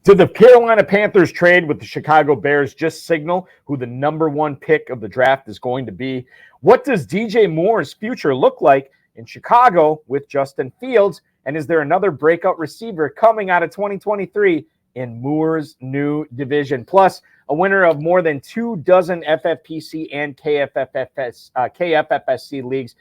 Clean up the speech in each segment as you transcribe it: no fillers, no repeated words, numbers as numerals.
Did the Carolina Panthers trade with the Chicago Bears just signal who the number one pick of the draft is going to be? What does DJ Moore's future look like in Chicago with Justin Fields? And is there another breakout receiver coming out of 2023 in Moore's new division? Plus, a winner of more than 24 FFPC and KFFSC leagues.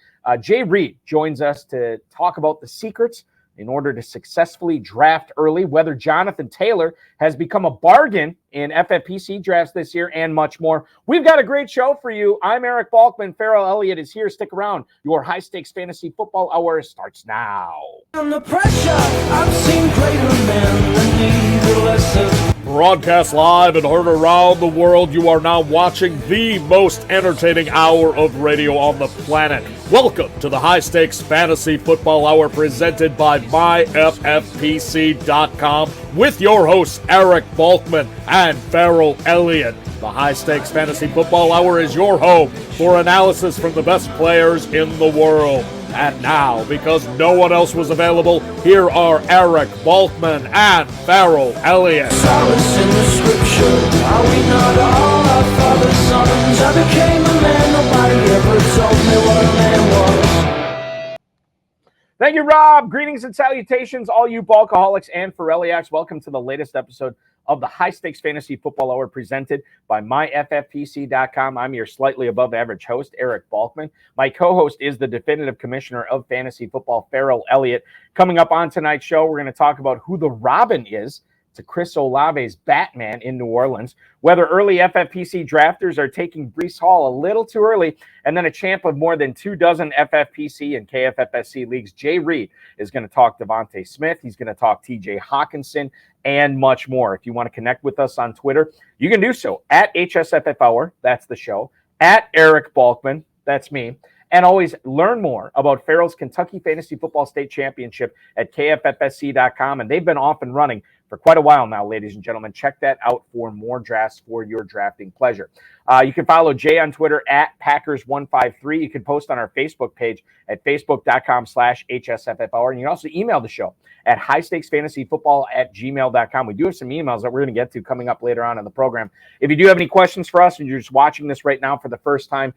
Reid joins us to talk about the secrets in order to successfully draft early, whether Jonathan Taylor has become a bargain in FFPC drafts this year, and much more. We've got a great show for you. I'm Eric Balkman. Farrell Elliott is here. Stick around. Your high-stakes fantasy football hour starts now. Under pressure, I've seen greater men than need a lesson. Broadcast live and heard around the world, you are now watching the most entertaining hour of radio on the planet. Welcome to the High Stakes Fantasy Football Hour presented by MyFFPC.com with your hosts Eric Balkman and Farrell Elliott. The High Stakes Fantasy Football Hour is your home for analysis from the best players in the world. And now, because no one else was available, here are Eric Balkman and Farrell Elliott. Solace in the scripture, are we not all our father's sons? I became a man, nobody ever told me what a man was. Thank you, Rob. Greetings and salutations, all you Balkaholics and Farelliacs. Welcome to the latest episode of the High Stakes Fantasy Football Hour presented by MyFFPC.com. I'm your slightly above average host, Eric Balkman. My co-host is the definitive commissioner of fantasy football, Farrell Elliott. Coming up on tonight's show, we're going to talk about who the Robin is to Chris Olave's Batman in New Orleans, whether early FFPC drafters are taking Breece Hall a little too early, and then a champ of more than 24 FFPC and KFFSC leagues, Reid, is going to talk Devontae Smith. He's going to talk TJ Hawkinson and much more. If you want to connect with us on Twitter, you can do so at HSFF Hour, that's the show, at Eric Balkman, that's me. And always learn more about Farrell's Kentucky Fantasy Football State Championship at KFFSC.com. And they've been off and running for quite a while now, ladies and gentlemen. Check that out for more drafts for your drafting pleasure. You can follow Jay on Twitter at Packers153. You can post on our Facebook page at facebook.com/HSFF Hour. And you can also email the show at highstakesfantasyfootball@gmail.com. We do have some emails that we're going to get to coming up later on in the program. If you do have any questions for us and you're just watching this right now for the first time,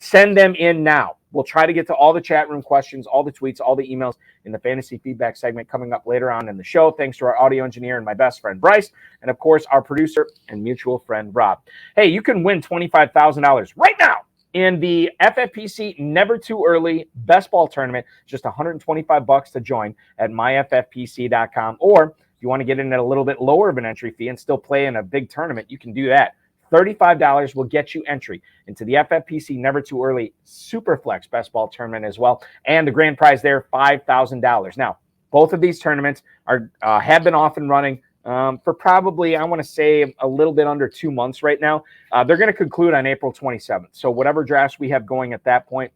send them in now. We'll try to get to all the chat room questions, all the tweets, all the emails in the fantasy feedback segment coming up later on in the show. Thanks to our audio engineer and my best friend, Bryce, and of course, our producer and mutual friend, Rob. Hey, you can win $25,000 right now in the FFPC Never Too Early Best Ball Tournament. Just $125 to join at myffpc.com. Or if you want to get in at a little bit lower of an entry fee and still play in a big tournament, you can do that. $35 will get you entry into the FFPC Never Too Early Superflex Best Ball Tournament as well. And the grand prize there, $5,000. Now, both of these tournaments are have been off and running for probably, I want to say, a little bit under 2 months right now. They're going to conclude on April 27th. So whatever drafts we have going at that point,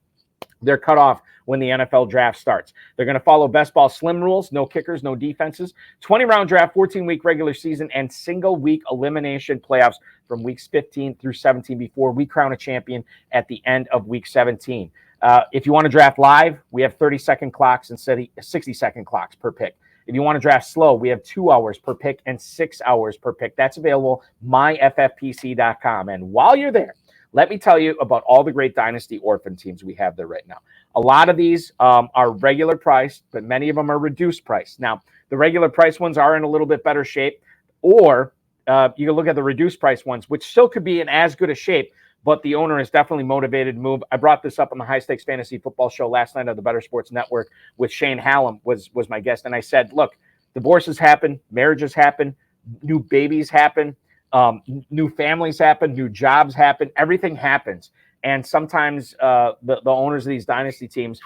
they're cut off when the NFL draft starts. They're going to follow best ball slim rules, no kickers, no defenses, 20-round draft, 14-week regular season, and single-week elimination playoffs from weeks 15 through 17 before we crown a champion at the end of week 17. If you want to draft live, we have 30-second clocks instead of 60-second clocks per pick. If you want to draft slow, we have 2 hours per pick and 6 hours per pick. That's available myffpc.com. And while you're there, let me tell you about all the great Dynasty Orphan teams we have there right now. A lot of these are regular priced, but many of them are reduced price. Now, the regular price ones are in a little bit better shape, or you can look at the reduced price ones, which still could be in as good a shape, but the owner is definitely motivated to move. I brought this up on the High Stakes Fantasy Football Show last night on the Better Sports Network with Shane Hallam was my guest, and I said, look, divorces happen, marriages happen, new babies happen, new families happen, new jobs happen, everything happens. And sometimes the owners of these dynasty teams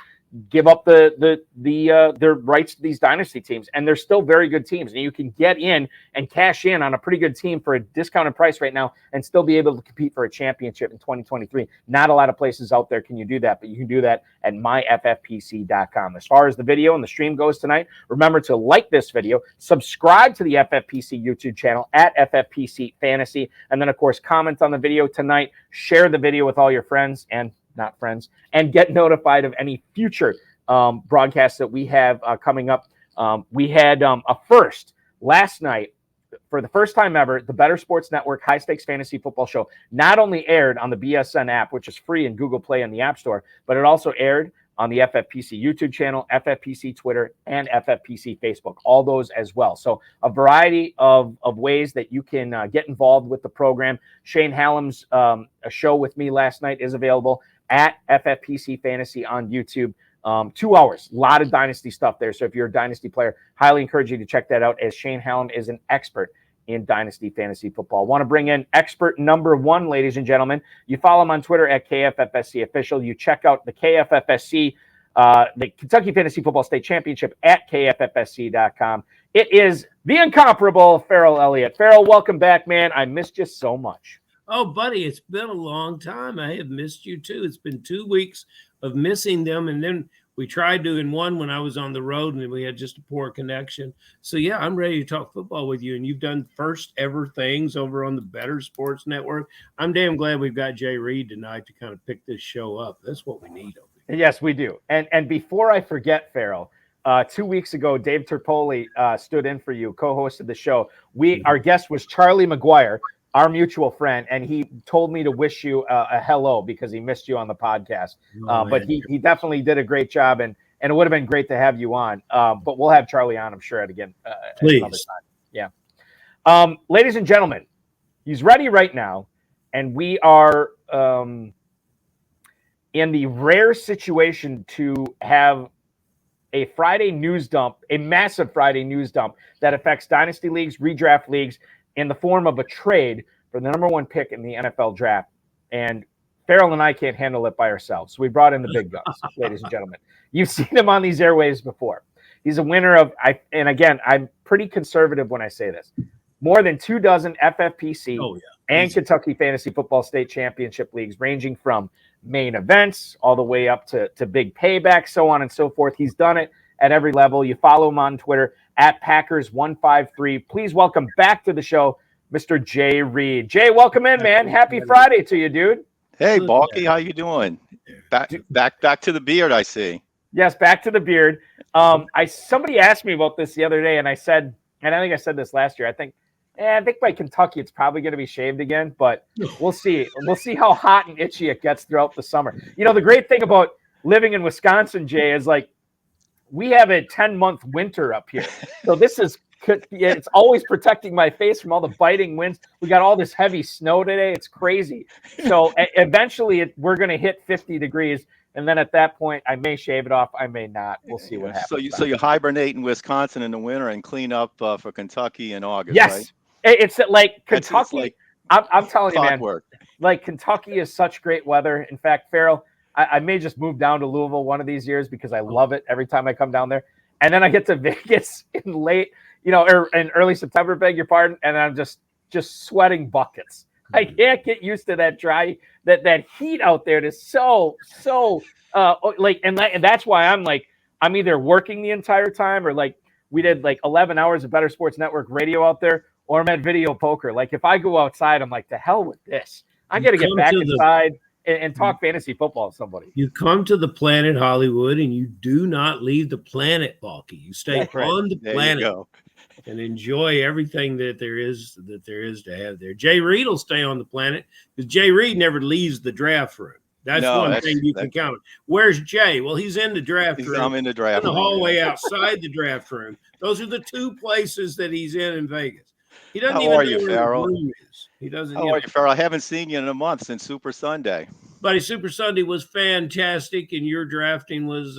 give up their rights to these dynasty teams, and they're still very good teams. And you can get in and cash in on a pretty good team for a discounted price right now and still be able to compete for a championship in 2023. Not a lot of places out there can you do that, but you can do that at myffpc.com. As far as the video and the stream goes tonight, remember to like this video, subscribe to the FFPC YouTube channel at FFPC Fantasy, and then, of course, comment on the video tonight, share the video with all your friends and not friends, and get notified of any future broadcasts that we have coming up. We had a first last night for the first time ever, the Better Sports Network High Stakes Fantasy Football Show not only aired on the BSN app, which is free in Google Play and the App Store, but it also aired on the FFPC YouTube channel, FFPC Twitter, and FFPC Facebook, all those as well. So a variety of ways that you can get involved with the program. Shane Hallam's a show with me last night is available at FFPC Fantasy on YouTube. 2 hours, a lot of Dynasty stuff there. So if you're a Dynasty player, highly encourage you to check that out, as Shane Hallam is an expert in Dynasty Fantasy Football. I want to bring in expert number one, ladies and gentlemen. You follow him on Twitter at KFFSC Official. You check out the KFFSC, the Kentucky Fantasy Football State Championship at KFFSC.com. It is the incomparable Farrell Elliott. Farrell, welcome back, man. I missed you so much. Oh, buddy, it's been a long time. I have missed you too. It's been 2 weeks of missing them. And then we tried doing one when I was on the road and we had just a poor connection. So, yeah, I'm ready to talk football with you. And you've done first ever things over on the Better Sports Network. I'm damn glad we've got Jay Reid tonight to kind of pick this show up. That's what we need over here. Yes, we do. And before I forget, Farrell, 2 weeks ago, Dave Terpoli stood in for you, co-hosted the show. Our guest was Charlie McGuire, our mutual friend, and he told me to wish you a hello because he missed you on the podcast. But he definitely did a great job, and it would have been great to have you on. But we'll have Charlie on, I'm sure, again. Please. Another time. Yeah. Ladies and gentlemen, he's ready right now, and we are in the rare situation to have a Friday news dump, a massive Friday news dump that affects dynasty leagues, redraft leagues, in the form of a trade for the number one pick in the NFL draft. And Farrell and I can't handle it by ourselves. So we brought in the big guns, ladies and gentlemen. You've seen him on these airwaves before. He's a winner of, and again, I'm pretty conservative when I say this, more than 24 FFPC and Kentucky Fantasy Football State Championship leagues, ranging from main events all the way up to big paybacks, so on and so forth. He's done it at every level. You follow him on Twitter at Packers153. Please welcome back to the show, Mr. Jay Reid. Jay, welcome in, man. Happy Friday to you, dude. Hey, Balky, how you doing? Back to the beard, I see. Yes, back to the beard. Somebody asked me about this the other day, and I said, and I think I said this last year, I think by Kentucky it's probably going to be shaved again, but we'll see. We'll see how hot and itchy it gets throughout the summer. You know, the great thing about living in Wisconsin, Jay, is like, we have a 10-month winter up here. So it's always protecting my face from all the biting winds. We got all this heavy snow today. It's crazy. So eventually we're going to hit 50 degrees. And then at that point, I may shave it off. I may not. We'll see what happens. So you hibernate in Wisconsin in the winter and clean up for Kentucky in August, yes. Right? It's like Kentucky. I'm telling you, man, work. Like Kentucky is such great weather. In fact, Farrell, I may just move down to Louisville one of these years because I love it every time I come down there. And then I get to Vegas in late, or in early September, beg your pardon, and I'm just sweating buckets. I can't get used to that that heat out there. It's so and that's why I'm either working the entire time, or like we did like 11 hours of Better Sports Network radio out there, or I'm at video poker. Like if I go outside, I'm like, to hell with this. I got to get back inside and talk fantasy football with somebody. You come to the planet Hollywood and you do not leave the planet, Balky. You stay on the planet and enjoy everything that there is to have there. Jay Reid will stay on the planet because Jay Reid never leaves the draft room. That's one thing you can count on. Where's Jay? Well, he's in the draft room. I'm in the draft room. In the hallway outside the draft room. Those are the two places that he's in Vegas. He doesn't even know where the room is. He doesn't. How are you, Farrell? I haven't seen you in a month since Super Sunday. Buddy, Super Sunday was fantastic, and your drafting was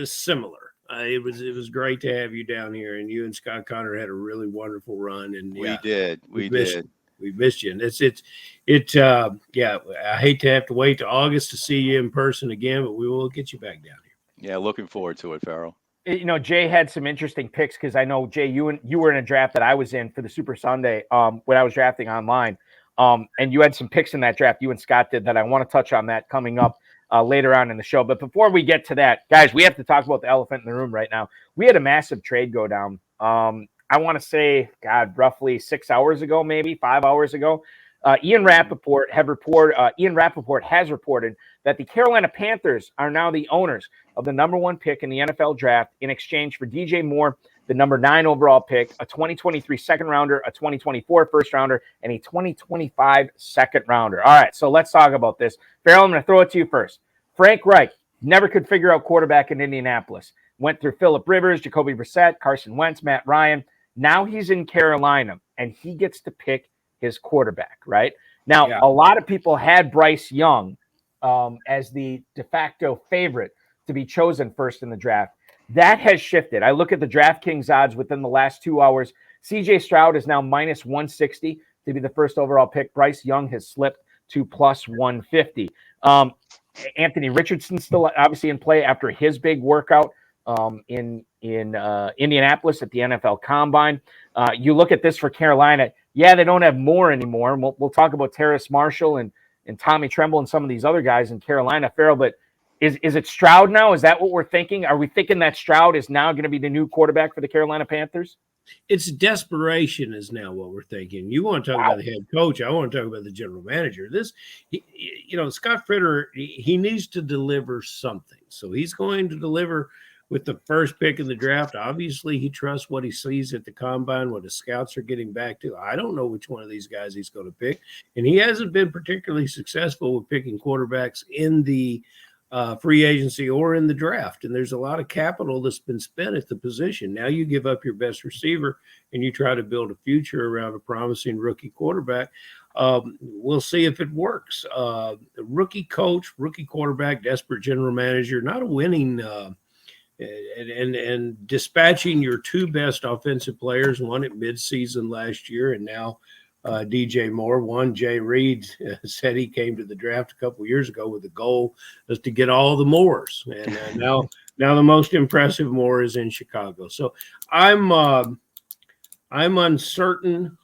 similar. It was great to have you down here, and you and Scott Connor had a really wonderful run. And we did. We missed you, and I hate to have to wait to August to see you in person again, but we will get you back down here. Yeah, looking forward to it, Farrell. Jay had some interesting picks because I know, Jay, you were in a draft that I was in for the Super Sunday when I was drafting online. And you had some picks in that draft, you and Scott did, that I want to touch on that coming up later on in the show. But before we get to that, guys, we have to talk about the elephant in the room right now. We had a massive trade go down. I want to say, roughly 6 hours ago, maybe 5 hours ago. Ian Rappaport has reported that the Carolina Panthers are now the owners of the number one pick in the NFL draft in exchange for DJ Moore, the number 9 overall pick, a 2023 second rounder, a 2024 first rounder, and a 2025 second rounder. All right, so let's talk about this. Farrell, I'm going to throw it to you first. Frank Reich never could figure out quarterback in Indianapolis. Went through Phillip Rivers, Jacoby Brissett, Carson Wentz, Matt Ryan. Now he's in Carolina, and he gets to pick his quarterback, right? Now, a lot of people had Bryce Young as the de facto favorite to be chosen first in the draft. That has shifted. I look at the DraftKings odds within the last 2 hours. CJ Stroud is now minus 160 to be the first overall pick. Bryce Young has slipped to plus 150. Anthony Richardson still obviously in play after his big workout in Indianapolis at the NFL Combine. You look at this for Carolina. Yeah, they don't have Moore anymore. We'll talk about Terrace Marshall and Tommy Tremble and some of these other guys in Carolina, Farrell. But is it Stroud now? Is that what we're thinking? Are we thinking that Stroud is now going to be the new quarterback for the Carolina Panthers? It's desperation is now what we're thinking. You want to talk about the head coach. I want to talk about the general manager. Scott Fritter, he needs to deliver something. So he's going to deliver with the first pick in the draft. Obviously, he trusts what he sees at the combine, what his scouts are getting back to. I don't know which one of these guys he's going to pick. And he hasn't been particularly successful with picking quarterbacks in the free agency or in the draft. And there's a lot of capital that's been spent at the position. Now you give up your best receiver and you try to build a future around a promising rookie quarterback. We'll see if it works. Rookie coach, rookie quarterback, desperate general manager, not a winning and dispatching your 2 best offensive players, one at midseason last year and now DJ Moore. One, Jay Reid said he came to the draft a couple of years ago with the goal was to get all the Moores, and now the most impressive Moore is in Chicago. So I'm uncertain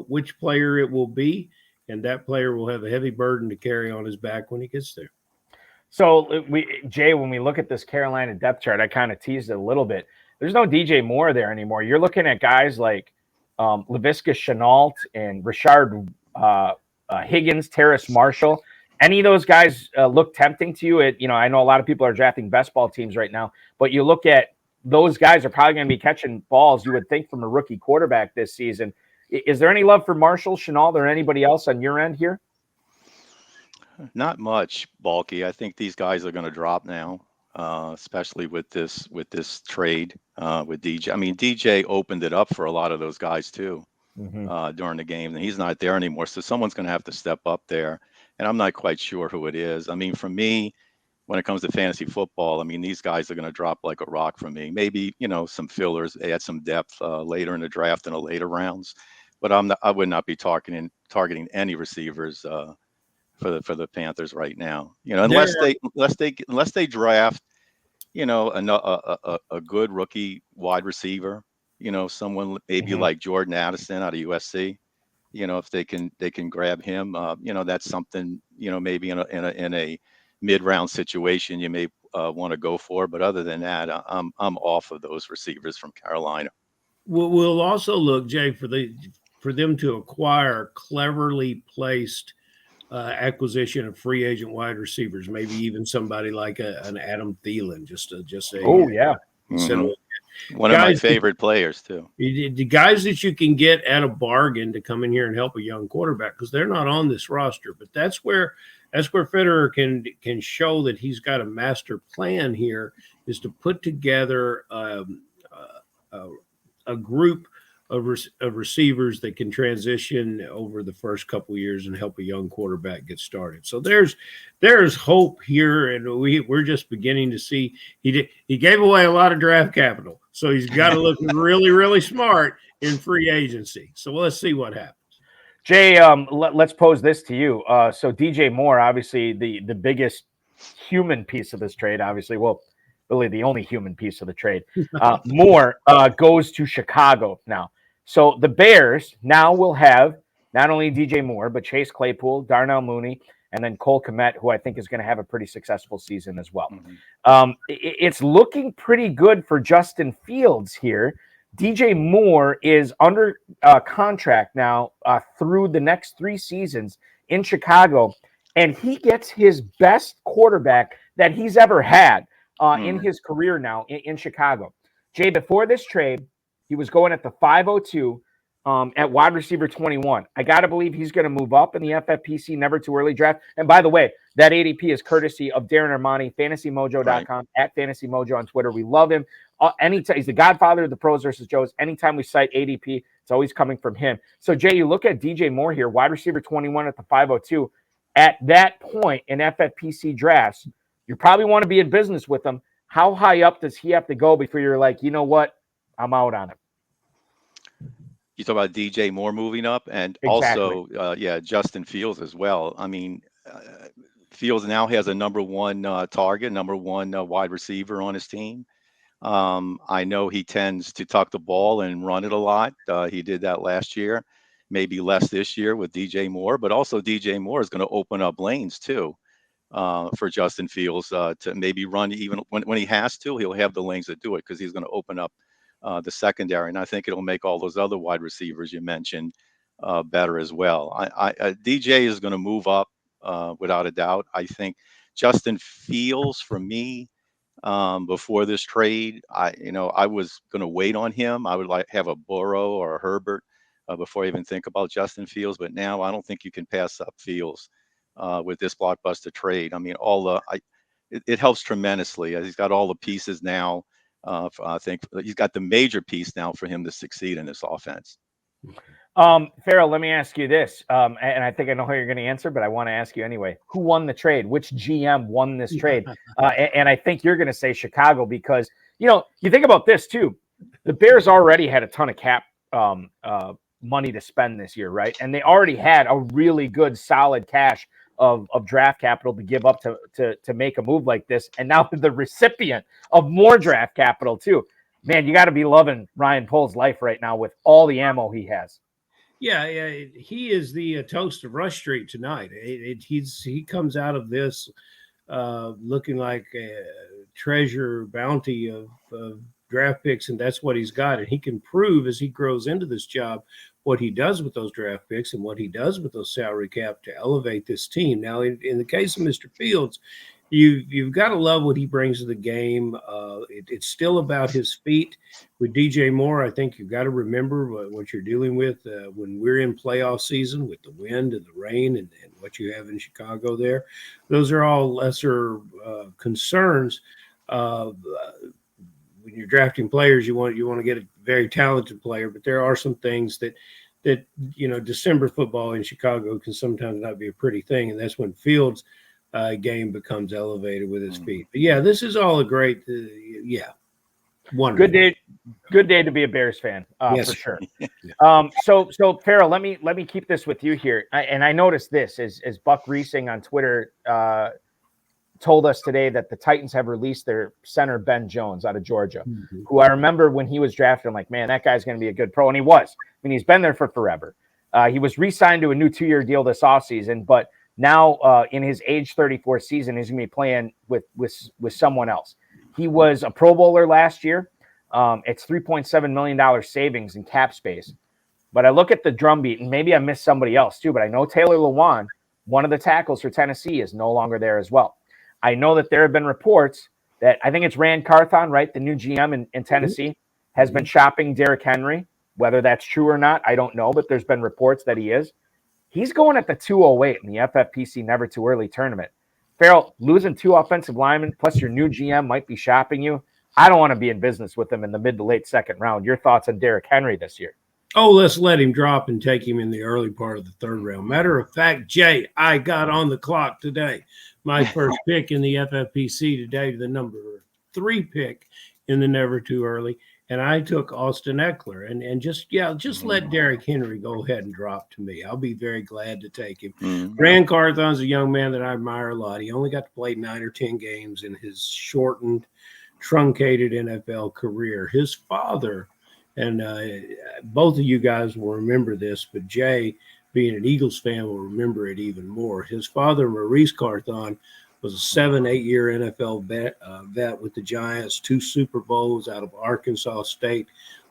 which player it will be, and that player will have a heavy burden to carry on his back when he gets there. So Jay, when we look at this Carolina depth chart, I kind of teased it a little bit. There's no DJ Moore there anymore. You're looking at guys like Laviska Shenault and Rashard Higgins, Terrace Marshall. Any of those guys look tempting to you? I know a lot of people are drafting best ball teams right now, but you look at those guys are probably going to be catching balls, you would think, from a rookie quarterback this season. Is there any love for Marshall, Shenault, or anybody else on your end here? Not much, Balky. I think these guys are going to drop now, especially with this trade with DJ. I mean, DJ opened it up for a lot of those guys too during the game, and he's not there anymore. So someone's going to have to step up there, and I'm not quite sure who it is. I mean, for me, when it comes to fantasy football, I mean, these guys are going to drop like a rock for me. Maybe some fillers, add some depth later in the draft in the later rounds, but I would not be targeting any receivers for the Panthers right now, unless they draft, a good rookie wide receiver, someone maybe like Jordan Addison out of USC, if they can grab him, that's something, maybe in a mid-round situation you may want to go for. But other than that, I'm off of those receivers from Carolina. We'll also look, Jay, for them to acquire cleverly placed acquisition of free agent wide receivers, maybe even somebody like an Adam Thielen, one of my favorite players too. The guys that you can get at a bargain to come in here and help a young quarterback, because they're not on this roster. But that's where Federer can show that he's got a master plan here, is to put together a group of receivers that can transition over the first couple of years and help a young quarterback get started. So there's hope here, and we're just beginning to see. He gave away a lot of draft capital, so he's got to look really, really smart in free agency. So let's see what happens. Jay, let's pose this to you. So DJ Moore, obviously the biggest human piece of this trade, obviously, well, really the only human piece of the trade. Moore goes to Chicago now. So the Bears now will have not only DJ Moore, but Chase Claypool, Darnell Mooney, and then Cole Kmet, who I think is going to have a pretty successful season as well. It's looking pretty good for Justin Fields here. DJ Moore is under contract now through the next 3 seasons in Chicago, and he gets his best quarterback that he's ever had in his career now in Chicago. Jay, before this trade, He was going at the 502 at wide receiver 21. I got to believe he's going to move up in the FFPC Never Too Early draft. And by the way, that ADP is courtesy of Darren Armani, fantasymojo.com, at FantasyMojo on Twitter. We love him. Anytime he's the godfather of the pros versus Joes. Anytime we cite ADP, it's always coming from him. So, Jay, you look at DJ Moore here, wide receiver 21 at the 502. At that point in FFPC drafts, you probably want to be in business with him. How high up does he have to go before you're like, you know what, I'm out on him? You talk about DJ Moore moving up, and Exactly. also, Justin Fields as well. I mean, Fields now has a number one target, number one wide receiver on his team. I know he tends to tuck the ball and run it a lot. He did that last year, maybe less this year with DJ Moore, but also DJ Moore is going to open up lanes too for Justin Fields to maybe run even when he has to. He'll have the lanes to do it because he's going to open up the secondary, and I think it'll make all those other wide receivers you mentioned better as well. DJ is going to move up without a doubt. I think Justin Fields, for me, before this trade, I was going to wait on him. I would like have a Burrow or a Herbert before I even think about Justin Fields. But now I don't think you can pass up Fields with this blockbuster trade. I mean, it helps tremendously. He's got all the pieces now. I think he's got the major piece now for him to succeed in this offense. Farrell, let me ask you this, and I think I know how you're going to answer, but I want to ask you anyway. Who won the trade? Which GM won this trade? And I think you're going to say Chicago because, you think about this too. The Bears already had a ton of cap money to spend this year, right? And they already had a really good, solid cache of draft capital to give up to make a move like this. And now the recipient of more draft capital too. Man, you got to be loving Ryan Pohl's life right now with all the ammo he has. Yeah, he is the toast of Rush Street tonight. He comes out of this looking like a treasure bounty of draft picks, and that's what he's got. And he can prove as he grows into this job what he does with those draft picks and what he does with those salary cap to elevate this team. Now, in the case of Mr. Fields, you've got to love what he brings to the game. It's still about his feet. With DJ Moore, I think you've got to remember what you're dealing with when we're in playoff season with the wind and the rain and what you have in Chicago there. Those are all lesser concerns. When you're drafting players, you want to get a very talented player, but there are some things that December football in Chicago can sometimes not be a pretty thing, and that's when Fields' game becomes elevated with his feet. But yeah, this is all a great, wonderful. Good day to be a Bears fan, yes. For sure. So Farrell, let me keep this with you here. And I noticed this as Buck Reesing on Twitter told us today that the Titans have released their center Ben Jones out of Georgia, who I remember when he was drafted, I'm like, man, that guy's going to be a good pro, and he was. I mean, he's been there for forever. He was re-signed to a new 2-year deal this offseason, but now in his age 34 season, he's going to be playing with someone else. He was a Pro Bowler last year. It's $3.7 million savings in cap space. But I look at the drumbeat, and maybe I missed somebody else too, but I know Taylor Lewan, one of the tackles for Tennessee, is no longer there as well. I know that there have been reports that I think it's Rand Carthon, right, the new GM in Tennessee, has been shopping Derrick Henry. Whether that's true or not, I don't know, but there's been reports that he is. He's going at the 208 in the FFPC Never Too Early tournament. Farrell, losing 2 offensive linemen, plus your new GM might be shopping you. I don't want to be in business with him in the mid to late second round. Your thoughts on Derrick Henry this year? Oh, let's let him drop and take him in the early part of the third round. Matter of fact, Jay, I got on the clock today. My first pick in the FFPC today, the number 3 pick in the Never Too Early. And I took Austin Eckler and just let Derrick Henry go ahead and drop to me. I'll be very glad to take him. Rand Carthon's a young man that I admire a lot. He only got to play 9 or 10 games in his shortened, truncated NFL career. His father, and both of you guys will remember this, but Jay, being an Eagles fan, will remember it even more. His father, Maurice Carthon, was a 7-8 year NFL vet with the Giants, 2 Super Bowls out of Arkansas State.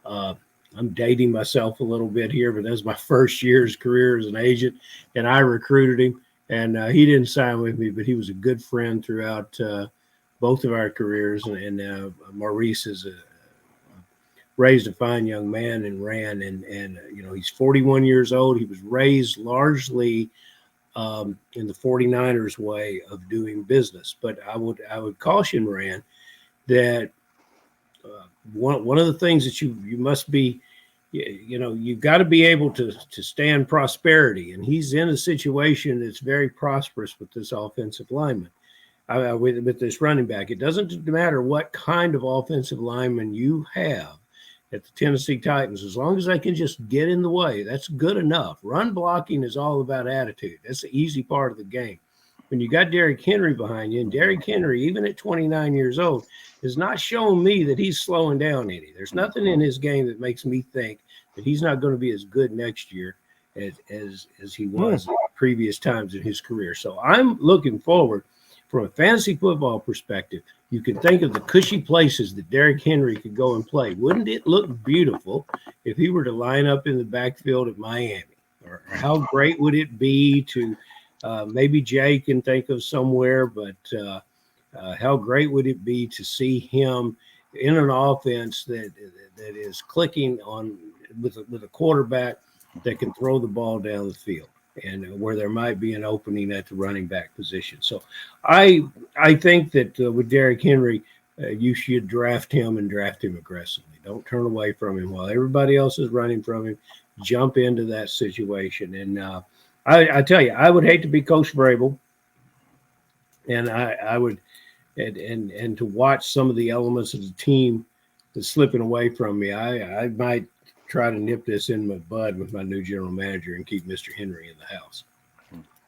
I'm dating myself a little bit here, but that's my first year's career as an agent, and I recruited him. And he didn't sign with me, but he was a good friend throughout both of our careers. And Maurice is raised a fine young man and ran. And he's 41 years old. He was raised largely in the 49ers way of doing business. But I would caution Rand that one of the things that you must be, you've got to be able to stand prosperity. And he's in a situation that's very prosperous with this offensive lineman. With this running back, it doesn't matter what kind of offensive lineman you have at the Tennessee Titans, as long as they can just get in the way, that's good enough. Run blocking is all about attitude. That's the easy part of the game. When you got Derrick Henry behind you, and Derrick Henry, even at 29 years old, has not shown me that he's slowing down any. There's nothing in his game that makes me think that he's not going to be as good next year as he was at previous times in his career. So I'm looking forward. From a fantasy football perspective, you can think of the cushy places that Derrick Henry could go and play. Wouldn't it look beautiful if he were to line up in the backfield at Miami? Or how great would it be to maybe Jay can think of somewhere, but how great would it be to see him in an offense that is clicking on with a quarterback that can throw the ball down the field, and where there might be an opening at the running back position. So I think that with Derrick Henry, you should draft him and draft him aggressively. Don't turn away from him while everybody else is running from him. Jump into that situation. And I tell you, I would hate to be Coach Vrabel, and I would and to watch some of the elements of the team that's slipping away from me. I might try to nip this in my bud with my new general manager and keep Mr. Henry in the house.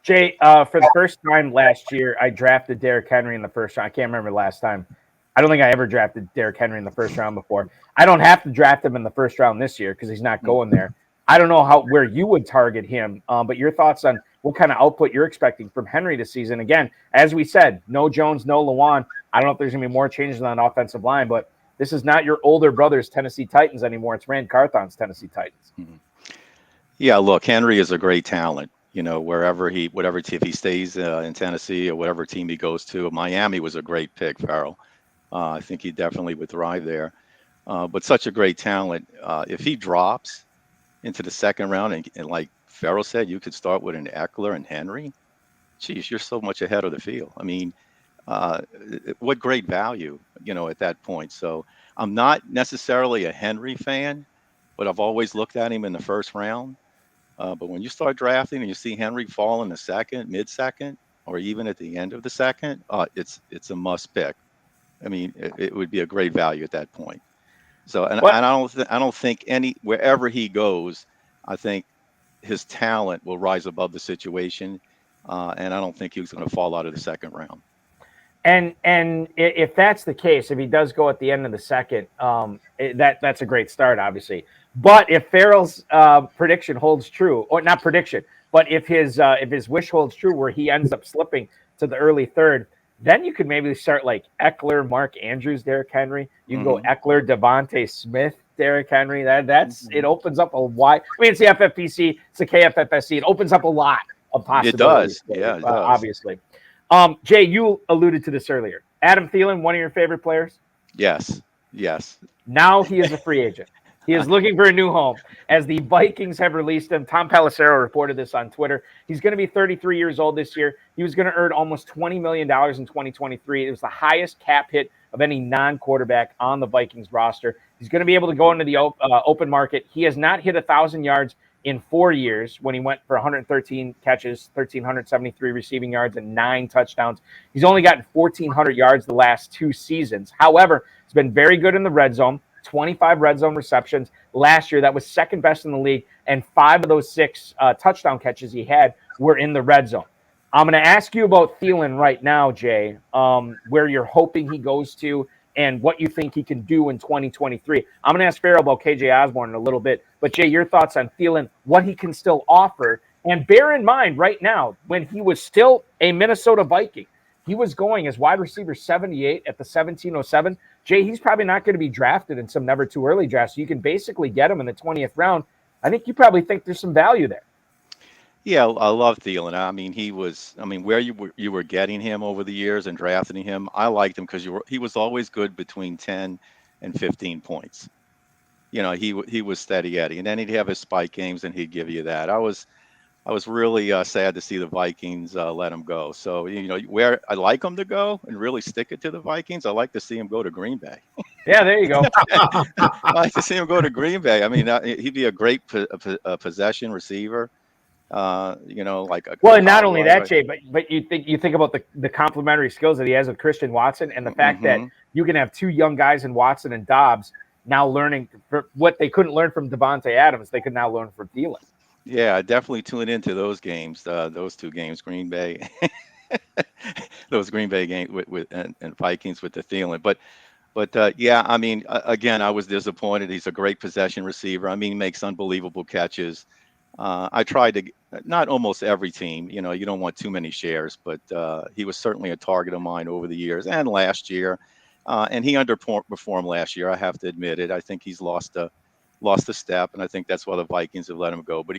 Jay, for the first time last year, I drafted Derrick Henry in the first round. I can't remember last time. I don't think I ever drafted Derrick Henry in the first round before. I don't have to draft him in the first round this year because he's not going there. I don't know where you would target him, but your thoughts on what kind of output you're expecting from Henry this season. Again, as we said, no Jones, no Lewan. I don't know if there's going to be more changes on the offensive line, but this is not your older brother's Tennessee Titans anymore. It's Rand Carthon's Tennessee Titans. Yeah, look, Henry is a great talent. If he stays in Tennessee or whatever team he goes to. Miami was a great pick, Farrell. I think he definitely would thrive there. But such a great talent. If he drops into the second round, and like Farrell said, you could start with an Eckler and Henry. Geez, you're so much ahead of the field. I mean, what great value, at that point. So I'm not necessarily a Henry fan, but I've always looked at him in the first round. But when you start drafting and you see Henry fall in the second, mid-second, or even at the end of the second, it's a must pick. I mean, it would be a great value at that point. So, and I don't think wherever he goes, I think his talent will rise above the situation, and I don't think he's going to fall out of the second round. And if that's the case, if he does go at the end of the second, that's a great start, obviously. But if Farrell's prediction holds true, or not prediction, but if his wish holds true, where he ends up slipping to the early third, then you could maybe start like Eckler, Mark Andrews, Derrick Henry. You can go Eckler, Devontae Smith, Derrick Henry. It opens up a wide. I mean, it's the FFPC, it's the KFFSC. It opens up a lot of possibilities. It does. Yeah, it does. Obviously. Jay, you alluded to this earlier. Adam Thielen, one of your favorite players? Yes. Now he is a free agent. He is looking for a new home. As the Vikings have released him, Tom Pelissero reported this on Twitter. He's going to be 33 years old this year. He was going to earn almost $20 million in 2023. It was the highest cap hit of any non-quarterback on the Vikings roster. He's going to be able to go into the open market. He has not hit 1,000 yards in 4 years when he went for 113 catches, 1,373 receiving yards, and 9 touchdowns. He's only gotten 1,400 yards the last 2 seasons. However, he's been very good in the red zone, 25 red zone receptions. Last year, that was second best in the league, and 5 of those 6 touchdown catches he had were in the red zone. I'm going to ask you about Thielen right now, Jay, where you're hoping he goes to and what you think he can do in 2023. I'm going to ask Farrell about KJ Osborne in a little bit. But, Jay, your thoughts on Thielen, what he can still offer. And bear in mind right now, when he was still a Minnesota Viking, he was going as wide receiver 78 at the 1707. Jay, he's probably not going to be drafted in some never too early drafts. So you can basically get him in the 20th round. I think you probably think there's some value there. Yeah, I love Thielen. I mean, where you were getting him over the years and drafting him, I liked him because he was always good between 10 and 15 points. he was steady Eddie, and then he'd have his spike games, and he'd give you that. I was really sad to see the Vikings let him go. So where I like him to go and really stick it to the Vikings, I like to see him go to Green Bay. Yeah, there you go. I like to see him go to Green Bay. I mean, he'd be a great possession receiver. Well, and not only that, Jay, but you think about the complementary skills that he has with Christian Watson, and the fact that you can have two young guys in Watson and Dobbs now learning for what they couldn't learn from Devontae Adams, they could now learn from Thielen. Yeah, definitely tune into those games, those two games, Green Bay, those Green Bay games and Vikings with the Thielen. But yeah, I mean, again, I was disappointed. He's a great possession receiver. I mean, he makes unbelievable catches. I tried to, not almost every team, you don't want too many shares, but he was certainly a target of mine over the years and last year. And he underperformed last year. I have to admit it. I think he's lost a step, and I think that's why the Vikings have let him go. But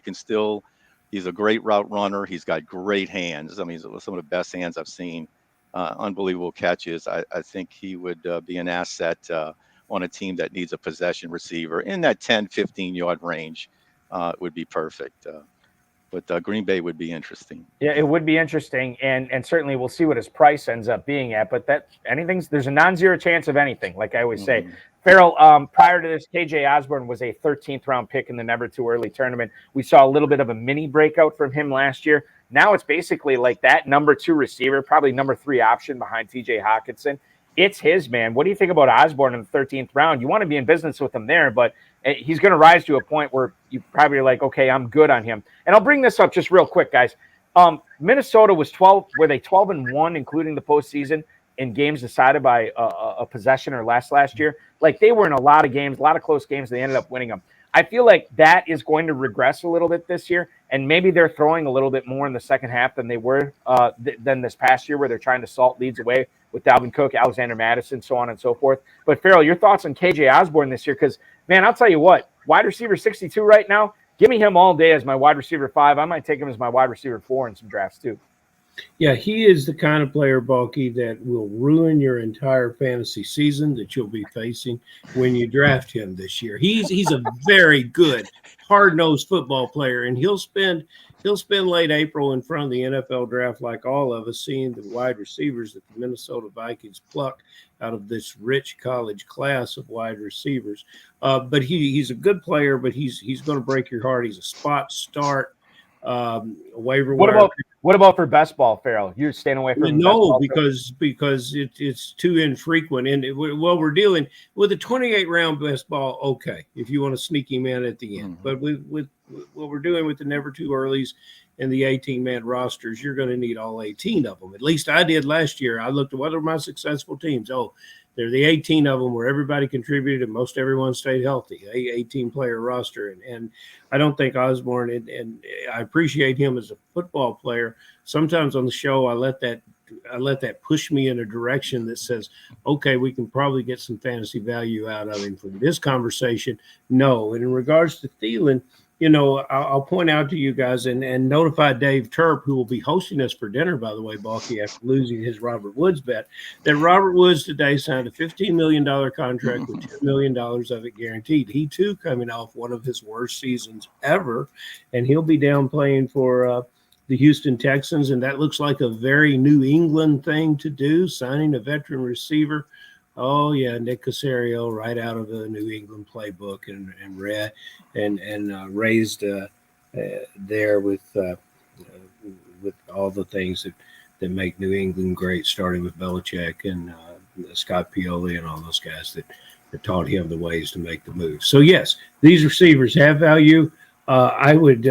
he's a great route runner. He's got great hands. I mean, some of the best hands I've seen. Unbelievable catches. I think he would be an asset on a team that needs a possession receiver in that 10, 15-yard range. Would be perfect. But Green Bay would be interesting. Yeah, it would be interesting, and certainly we'll see what his price ends up being at. But there's a non-zero chance of anything, like I always say. Farrell, prior to this, KJ Osborne was a 13th round pick in the Never Too Early tournament. We saw a little bit of a mini breakout from him last year. Now it's basically like that number 2 receiver, probably number 3 option behind TJ Hawkinson. It's his, man. What do you think about Osborne in the 13th round? You want to be in business with him there, but he's going to rise to a point where you probably are like, okay, I'm good on him. And I'll bring this up just real quick, guys. Minnesota was 12-1, including the postseason, in games decided by a possession or less last year. Like, they were in a lot of games, a lot of close games. They ended up winning them. I feel like that is going to regress a little bit this year, and maybe they're throwing a little bit more in the second half than they were than this past year, where they're trying to salt leads away with Dalvin Cook, Alexander Madison, so on and so forth. But Farrell, your thoughts on KJ Osborne this year? Because, man, I'll tell you what, wide receiver 62 right now, give me him all day as my wide receiver 5. I might take him as my wide receiver 4 in some drafts too. Yeah, he is the kind of player, Bulky, that will ruin your entire fantasy season that you'll be facing when you draft him this year. He's a very good, hard-nosed football player, and he'll spend late April in front of the NFL draft, like all of us, seeing the wide receivers that the Minnesota Vikings pluck out of this rich college class of wide receivers. But he's a good player, but he's going to break your heart. He's a spot start, waiver wire. What about for best ball, Farrell? You're staying away from no, because it's too infrequent. And we're dealing with a 28 round best ball. Okay, if you want to sneak him in at the end, but with what we're doing with the never too earlys and the 18-man rosters, you're going to need all 18 of them. At least I did last year. I looked at what are my successful teams. Oh, they're the 18 of them where everybody contributed and most everyone stayed healthy, 18-player roster. And I don't think Osborne, and I appreciate him as a football player. Sometimes on the show, I let that push me in a direction that says, okay, we can probably get some fantasy value out of him from this conversation. No. And in regards to Thielen, I'll point out to you guys and notify Dave Turp, who will be hosting us for dinner, by the way, Balky, after losing his Robert Woods bet, that Robert Woods today signed a $15 million contract with $10 million of it guaranteed. He, too, coming off one of his worst seasons ever, and he'll be down playing for the Houston Texans, and that looks like a very New England thing to do, signing a veteran receiver. Oh yeah, Nick Caserio, right out of the New England playbook, and raised there with all the things that make New England great, starting with Belichick and Scott Pioli and all those guys that taught him the ways to make the move. So yes, these receivers have value. I would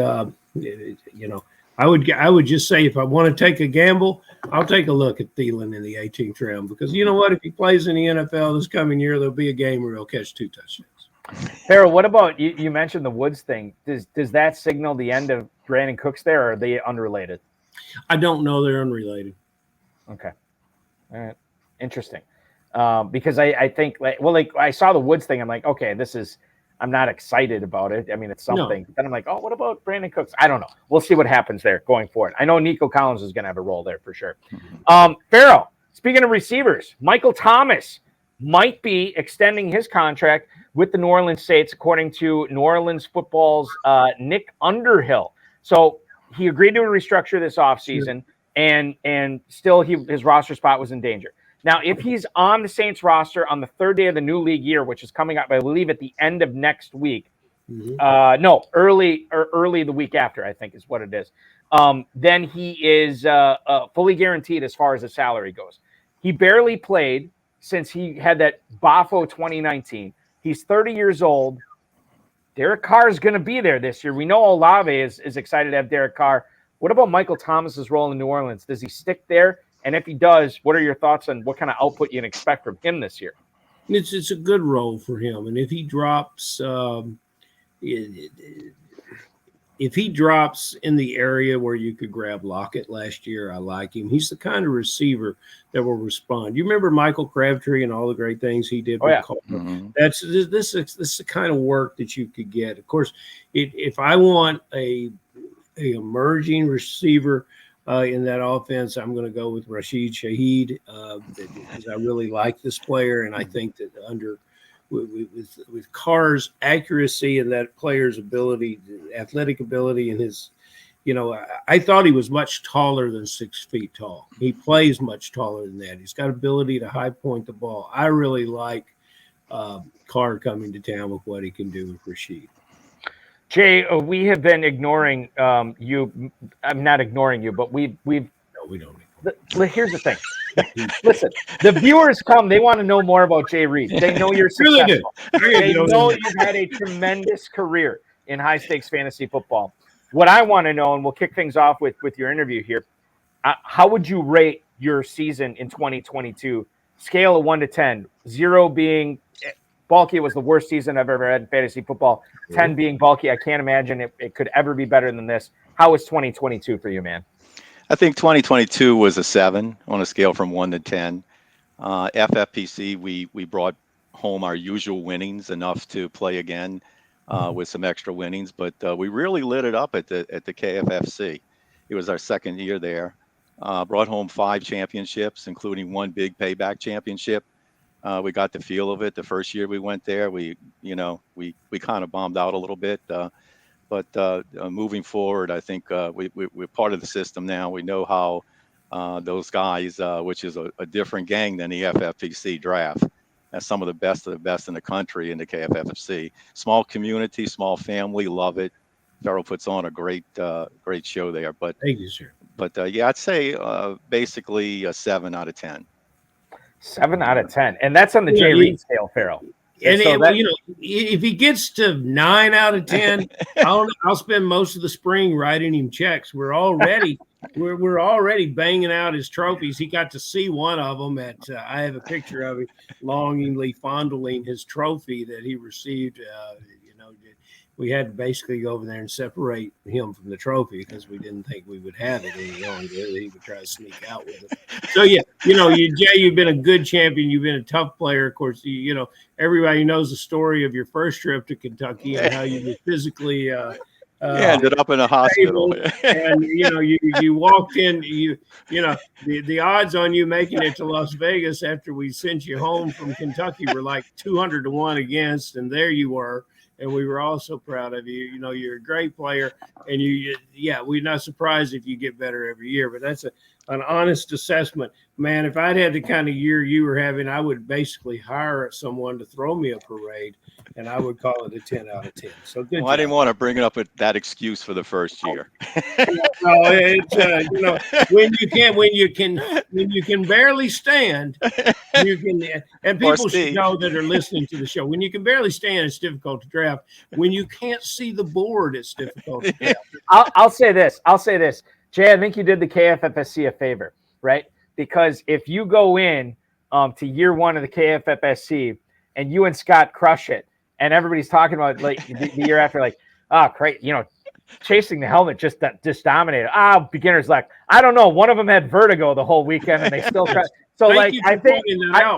just say, if I want to take a gamble, I'll take a look at Thielen in the 18th round, because you know what? If he plays in the NFL this coming year, there'll be a game where he'll catch 2 touchdowns. Farrell, what about you mentioned the Woods thing? Does that signal the end of Brandon Cooks there, or are they unrelated? I don't know. They're unrelated. Okay. All right. Interesting. Because I think, I saw the Woods thing. I'm like, okay, I'm not excited about it. I mean, it's something. No. Then I'm like, oh, what about Brandon Cooks? I don't know. We'll see what happens there going forward. I know Nico Collins is going to have a role there for sure. Farrell, speaking of receivers, Michael Thomas might be extending his contract with the New Orleans Saints, according to New Orleans football's Nick Underhill. So he agreed to a restructure this offseason, and still his roster spot was in danger. Now, if he's on the Saints roster on the third day of the new league year, which is coming up, I believe, at the end of next week, early the week after, I think is what it is, then he is fully guaranteed as far as the salary goes. He barely played since he had that Bafo 2019. He's 30 years old. Derek Carr is going to be there this year. We know Olave is excited to have Derek Carr. What about Michael Thomas's role in New Orleans? Does he stick there? And if he does, what are your thoughts on what kind of output you can expect from him this year? It's a good role for him. And if he drops in the area where you could grab Lockett last year, I like him. He's the kind of receiver that will respond. You remember Michael Crabtree and all the great things he did with Carr? Mm-hmm. This is the kind of work that you could get. Of course, if I want a emerging receiver in that offense, I'm going to go with Rashid Shaheed because I really like this player, and I think that with Carr's accuracy and that player's ability, athletic ability, and his, I thought he was much taller than 6 feet tall. He plays much taller than that. He's got ability to high point the ball. I really like Carr coming to town with what he can do with Rashid. Jay, we have been ignoring you. I'm not ignoring you, but we don't. Here's the thing. Listen, the viewers come. They want to know more about Jay Reid. They know you're successful. They know you've had a tremendous career in high-stakes fantasy football. What I want to know, and we'll kick things off with your interview here, how would you rate your season in 2022? Scale of 1 to 10, 0 being bulky. It was the worst season I've ever had in fantasy football. 10 being bulky. I can't imagine it could ever be better than this. How was 2022 for you, man? I think 2022 was a 7 on a scale from 1 to 10. FFPC, we brought home our usual winnings, enough to play again with some extra winnings, but we really lit it up at the KFFC. It was our second year there. Brought home 5 championships, including 1 big payback championship. We got the feel of it the first year we went there. We kind of bombed out a little bit. But moving forward, I think we're part of the system now. We know how those guys, which is a different gang than the FFPC draft, as some of the best in the country in the KFFSC. Small community, small family, love it. Farrell puts on a great show there. But thank you, sir. But I'd say basically a 7 out of 10. 7 out of 10, and that's on the Jay Reid scale, Farrell. And so if he gets to 9 out of 10, I'll spend most of the spring writing him checks. We're already banging out his trophies. He got to see one of them I have a picture of him longingly fondling his trophy that he received. We had to basically go over there and separate him from the trophy because we didn't think we would have it any longer. He would try to sneak out with it. So, Jay, you've been a good champion. You've been a tough player. Of course, everybody knows the story of your first trip to Kentucky and how you were physically ended up in a hospital. And, you walked in, the odds on you making it to Las Vegas after we sent you home from Kentucky were like 200 to 1 against, and there you were. And we were all so proud of you. You're a great player, and we're not surprised if you get better every year. But that's an honest assessment, man. If I'd had the kind of year you were having, I would basically hire someone to throw me a parade, and I would call it a 10 out of 10. So good. Well, I didn't want to bring it up with that excuse for the first year. No, it's when you can barely stand, you can. And people should know that are listening to the show. When you can barely stand, it's difficult to draft. When you can't see the board, it's difficult to draft. I'll say this. Jay, I think you did the KFFSC a favor, right? Because if you go in to year 1 of the KFFSC and you and Scott crush it, and everybody's talking about like the year after, like, great, chasing the helmet just dominated. Beginner's luck. I don't know. One of them had vertigo the whole weekend, and they still tried. So, I think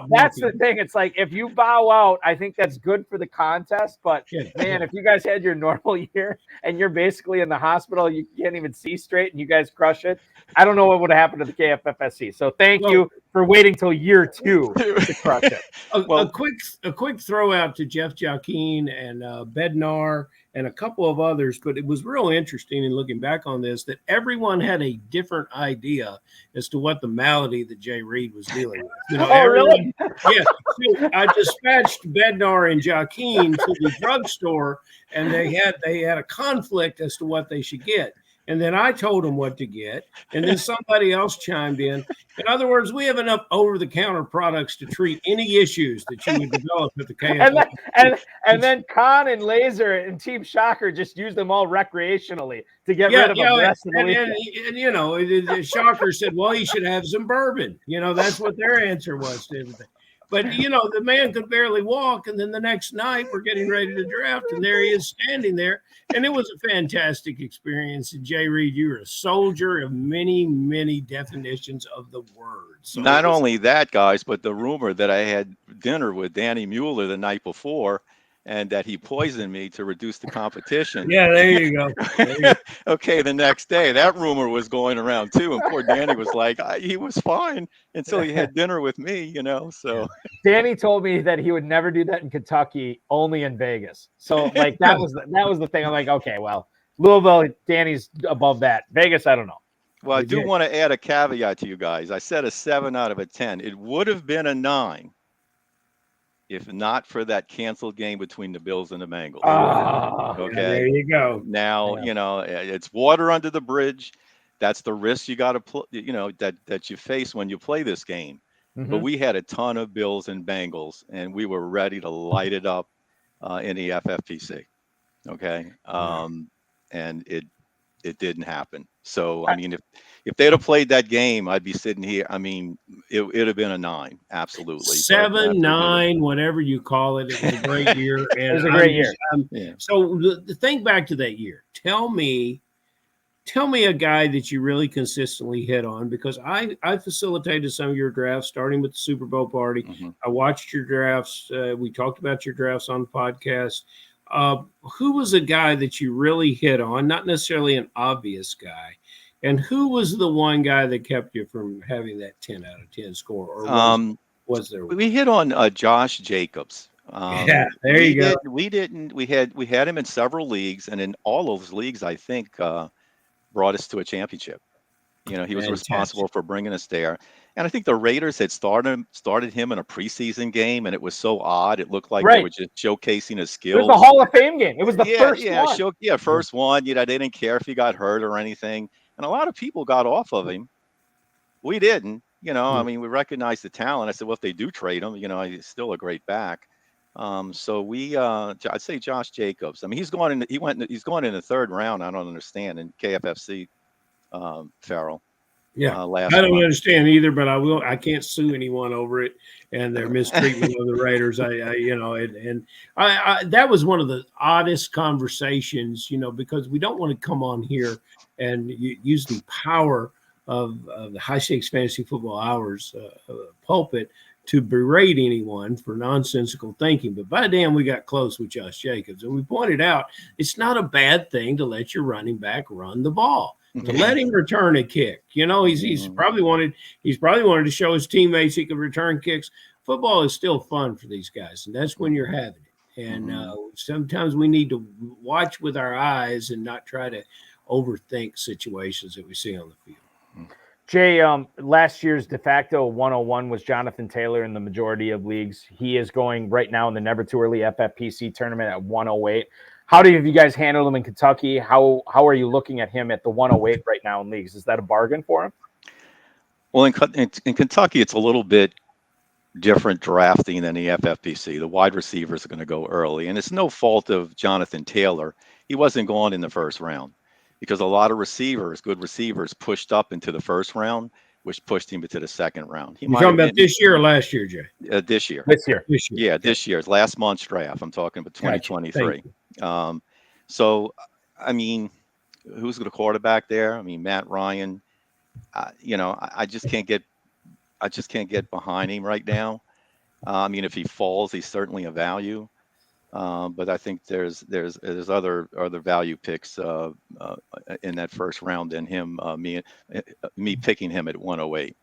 that's the thing. It's like if you bow out, I think that's good for the contest. But, man, if you guys had your normal year and you're basically in the hospital, you can't even see straight, and you guys crush it, I don't know what would have happened to the KFFSC. So thank you for waiting till year 2 to crush it. A quick throw out to Jeff Joaquin and Bednar and a couple of others, but it was real interesting in looking back on this that everyone had a different idea as to what the malady that Jay Reid was dealing with. You know, Really? Yeah. So I dispatched Bednar and Joaquin to the drugstore, and they had a conflict as to what they should get. And then I told them what to get, and then somebody else chimed in. In other words, we have enough over-the-counter products to treat any issues that you would develop at the KFFPC. And then Khan and Laser and Team Shocker just use them all recreationally to get rid of them the rest of the weekend. And you know, the Shocker said, well, he should have some bourbon. You know, that's what their answer was to everything. But, you know, the man could barely walk. And then the next night we're getting ready to draft. And there he is standing there. And it was a fantastic experience. And Jay Reid, you're a soldier of many, many definitions of the word. So not only that, guys, but the rumor that I had dinner with Danny Mueller the night before and that he poisoned me to reduce the competition. Yeah, there you go. Okay, the next day, that rumor was going around too. And poor Danny was like, he was fine until he had dinner with me, you know. So Danny told me that he would never do that in Kentucky, only in Vegas. So like that was the thing. I'm like, okay, well, Louisville, Danny's above that. Vegas, I don't know. Well, I do want to add a caveat to you guys. I said a 7 out of a 10. It would have been a 9 if not for that canceled game between the Bills and the Bengals. Okay, there you go. Now, you know, it's water under the bridge. That's the risk you got to, you know, that you face when you play this game. Mm-hmm. But we had a ton of Bills and Bengals, and we were ready to light it up in the FFPC. Okay, and it didn't happen. So I mean, if they'd have played that game, I'd be sitting here. I mean, it'd have been a 9, absolutely. 7, 9, whatever you call it. It was a great year. And it was a great year. So think back to that year. Tell me a guy that you really consistently hit on, because I facilitated some of your drafts, starting with the Super Bowl party. Mm-hmm. I watched your drafts. We talked about your drafts on the podcast. Who was a guy that you really hit on? Not necessarily an obvious guy. And who was the one guy that kept you from having that 10 out of 10 score? Or was there? We hit on Josh Jacobs. Yeah, there you go. We had him in several leagues, and in all those leagues, I think brought us to a championship. You know, he was responsible for bringing us there. And I think the Raiders had started him in a preseason game, and it was so odd. It looked like they were just showcasing his skills. It was the Hall of Fame game. It was the first one. First one. You know, they didn't care if he got hurt or anything. And a lot of people got off of him. We didn't. You know, I mean, we recognized the talent. I said, well, if they do trade him, you know, he's still a great back. So I'd say Josh Jacobs. I mean, he's going in the 3rd round. I don't understand in KFFC, Farrell. Yeah, I don't understand either, but I can't sue anyone over it and their mistreatment of the Raiders. That was one of the oddest conversations, you know, because we don't want to come on here and use the power of the High Stakes Fantasy Football Hours pulpit to berate anyone for nonsensical thinking. But by damn, we got close with Josh Jacobs, and we pointed out it's not a bad thing to let your running back run the ball. To let him return a kick. You know, he's probably wanted to show his teammates he could return kicks. Football is still fun for these guys, and that's when you're having it. And sometimes we need to watch with our eyes and not try to overthink situations that we see on the field. Jay, last year's de facto 101 was Jonathan Taylor in the majority of leagues. He is going right now in the Never Too Early FFPC tournament at 108. How have you guys handled him in Kentucky? How are you looking at him at the 108 right now in leagues? Is that a bargain for him? Well, in Kentucky, it's a little bit different drafting than the FFPC. The wide receivers are going to go early, and it's no fault of Jonathan Taylor. He wasn't going in the 1st round because a lot of good receivers pushed up into the 1st round, which pushed him into the 2nd round. You talking about this year or last year, Jay? This year. This year. Yeah, this year's last month's draft. I'm talking about 2023. So, I mean, who's the quarterback there? I mean, Matt Ryan. You know, I just can't get behind him right now. I mean, if he falls, he's certainly a value. But I think there's other value picks in that 1st round than him. Me picking him at 108.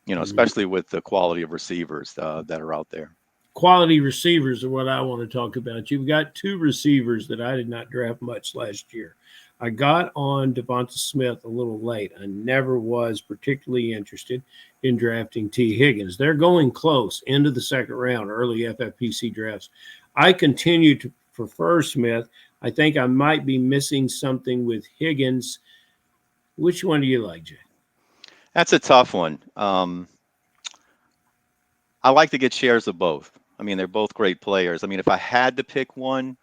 especially with the quality of receivers that are out there. Quality receivers are what I want to talk about. You've got two receivers that I did not draft much last year. I got on Devonta Smith a little late. I never was particularly interested in drafting T. Higgins. They're going close into the second round, early FFPC drafts. I continue to prefer Smith. I think I might be missing something with Higgins. Which one do you like, Jay? That's a tough one. I like to get shares of both. I mean, they're both great players. I mean, if I had to pick one,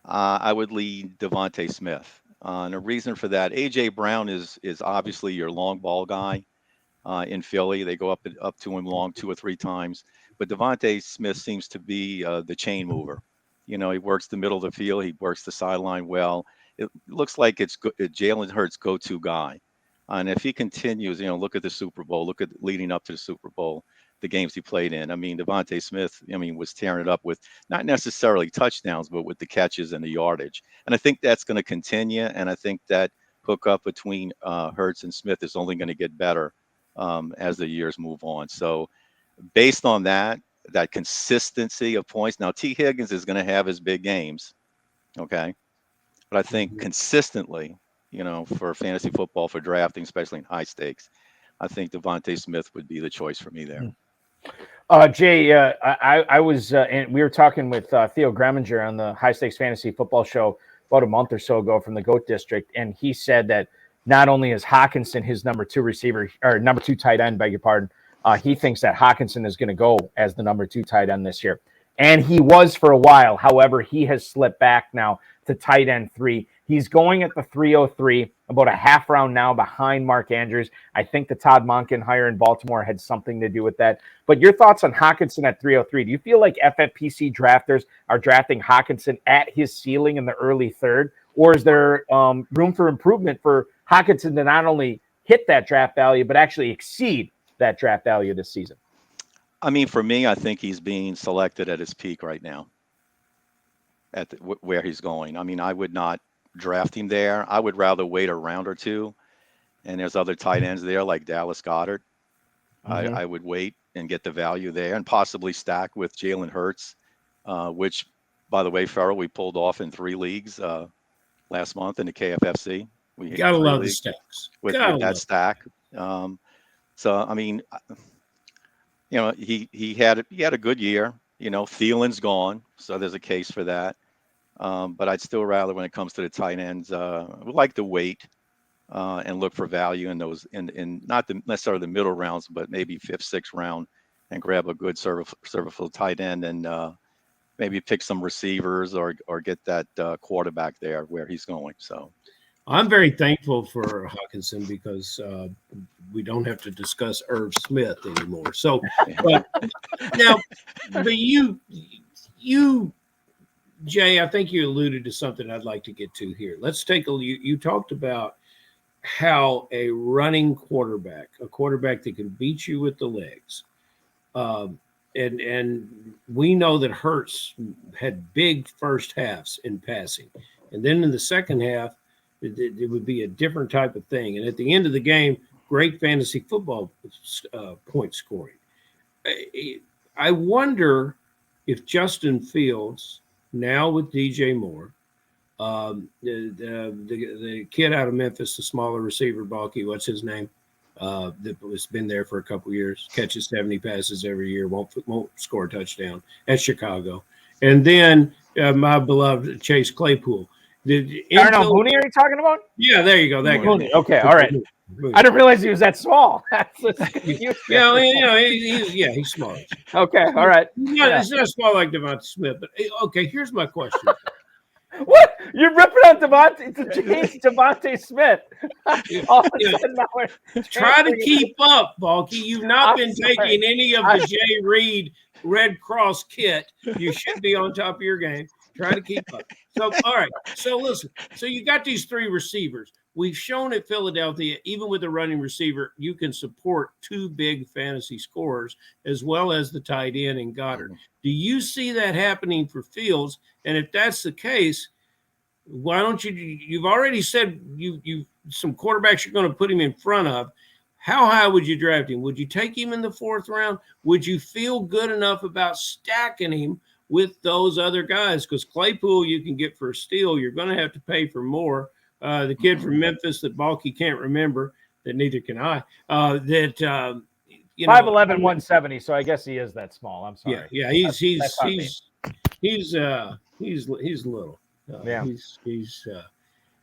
I would lead Devonta Smith. And the reason for that, A.J. Brown is obviously your long ball guy in Philly. They go up to him long 2 or 3 times. But Devonta Smith seems to be the chain mover. He works the middle of the field. He works the sideline well. It looks like it's Jalen Hurts' go-to guy. And if he continues, look at the Super Bowl, look at leading up to the Super Bowl, the games he played in. I mean, Devonta Smith, was tearing it up with not necessarily touchdowns, but with the catches and the yardage. And I think that's going to continue. And I think that hookup between Hurts and Smith is only going to get better as the years move on. So based on that consistency of points, now T. Higgins is going to have his big games. Okay. But I think consistently, for fantasy football, for drafting, especially in high stakes, I think Devonta Smith would be the choice for me there. Jay, I was, and we were talking with Theo Greminger on the High Stakes Fantasy Football Show about a month or so ago from the GOAT District, and he said that not only is Hockenson his number 2 receiver, or number 2 tight end, beg your pardon, he thinks that Hockenson is going to go as the number 2 tight end this year. And he was for a while. However, he has slipped back now to tight end 3. He's going at the 303, about a half round now behind Mark Andrews. I think the Todd Monken hire in Baltimore had something to do with that. But your thoughts on Hockenson at 303? Do you feel like FFPC drafters are drafting Hockenson at his ceiling in the early third? Or is there room for improvement for Hockenson to not only hit that draft value, but actually exceed that draft value this season? I mean, for me, I think he's being selected at his peak right now at where he's going. I mean, I would not draft him there. I would rather wait a round or two. And there's other tight ends there like Dallas Goedert. Mm-hmm. I would wait and get the value there and possibly stack with Jalen Hurts, which, by the way, Farrell, we pulled off in 3 leagues last month in the KFFC. We gotta love the stacks with that stack. So I mean, he had a good year. Thielen's gone, so there's a case for that. But I'd still rather, when it comes to the tight ends, I would like to wait and look for value in those in not necessarily the middle rounds, but maybe 5th, 6th round, and grab a good serviceable tight end and maybe pick some receivers or get that quarterback there where he's going. So I'm very thankful for Hockenson because we don't have to discuss Irv Smith anymore. So, but you, Jay, I think you alluded to something I'd like to get to here. Let's take you talked about how a running quarterback, a quarterback that can beat you with the legs, and we know that Hurts had big first halves in passing, and then in the second half, it would be a different type of thing. And at the end of the game, great fantasy football point scoring. I wonder if Justin Fields, now with DJ Moore, the kid out of Memphis, the smaller receiver, Balky, what's his name? That has been there for a couple years, catches 70 passes every year, won't score a touchdown at Chicago. And then my beloved Chase Claypool. Darnell Mooney, are you talking about? Yeah, there you go. That Mooney. Guy. Okay, all right. I didn't realize he was that small. He's small. Okay, all right. He's not small like Devonta Smith, but okay. Here's my question. What? You're ripping on Devonta Smith. All of a sudden now try to keep up, Balky. You've not been taking any of the Jay Reid Red Cross kit. You should be on top of your game. Try to keep up. So, all right. So, listen. So, you got these 3 receivers. We've shown at Philadelphia, even with a running receiver, you can support 2 big fantasy scorers as well as the tight end and Goddard. Do you see that happening for Fields? And if that's the case, why don't you've already said you some quarterbacks you're going to put him in front of. how high would you draft him? Would you take him in the 4th round? Would you feel good enough about stacking him with those other guys? Because Claypool you can get for a steal. You're going to have to pay for more. The kid from Memphis that Balky can't remember, that neither can I, 5'11", 170. So I guess he is that small. I'm sorry. Yeah. He's little. Yeah.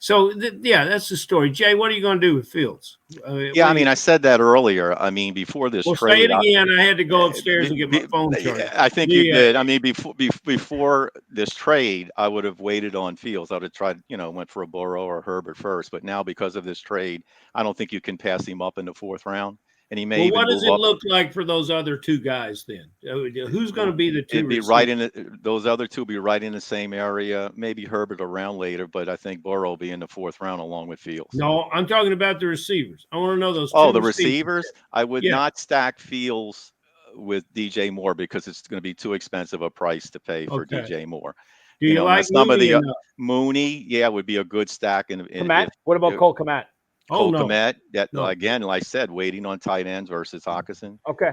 So that's the story. Jay, what are you going to do with Fields? I said that earlier. I mean, before this Well, trade, say it again. I had to go upstairs and get my phone charged. I think you did. I mean, before this trade, I would have waited on Fields. I would have tried, went for a Burrow or Herbert first. But now, because of this trade, I don't think you can pass him up in the 4th round. And he may. Well, what does it look like for those other 2 guys then? Who's going to be the 2? It'd be right in those other 2 be right in the same area. Maybe Herbert around later, but I think Burrow will be in the 4th round along with Fields. No, I'm talking about the receivers. I want to know those. Oh, the receivers. I would not stack Fields with DJ Moore because it's going to be too expensive a price to pay for DJ Moore. Do you like some of the Mooney? Yeah, would be a good stack. Komet? What about Cole Komet? Cole Komet, again, like I said, waiting on tight ends versus Hawkinson. Okay.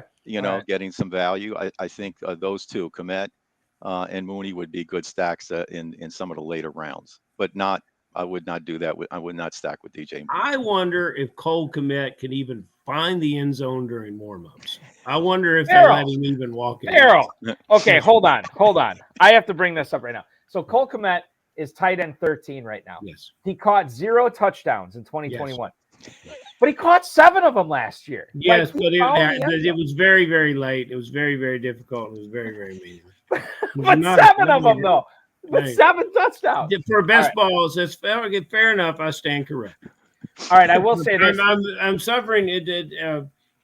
Getting some value. I think those 2, Komet and Mooney, would be good stacks in some of the later rounds. But I would not do that. I would not stack with DJ Moore. I wonder if Cole Komet can even find the end zone during warm-ups. I wonder if they let him even walk in. Okay, hold on. I have to bring this up right now. So Cole Komet is tight end 13 right now. Yes. He caught 0 touchdowns in 2021. Yes. But he caught 7 of them last year. Yes, but it was very, very late. It was very, very difficult. It was very, very meaningless. But 7 of them, though. But 7 touchdowns. For best balls, that's fair enough. I stand correct. All right, I will say this. I'm suffering.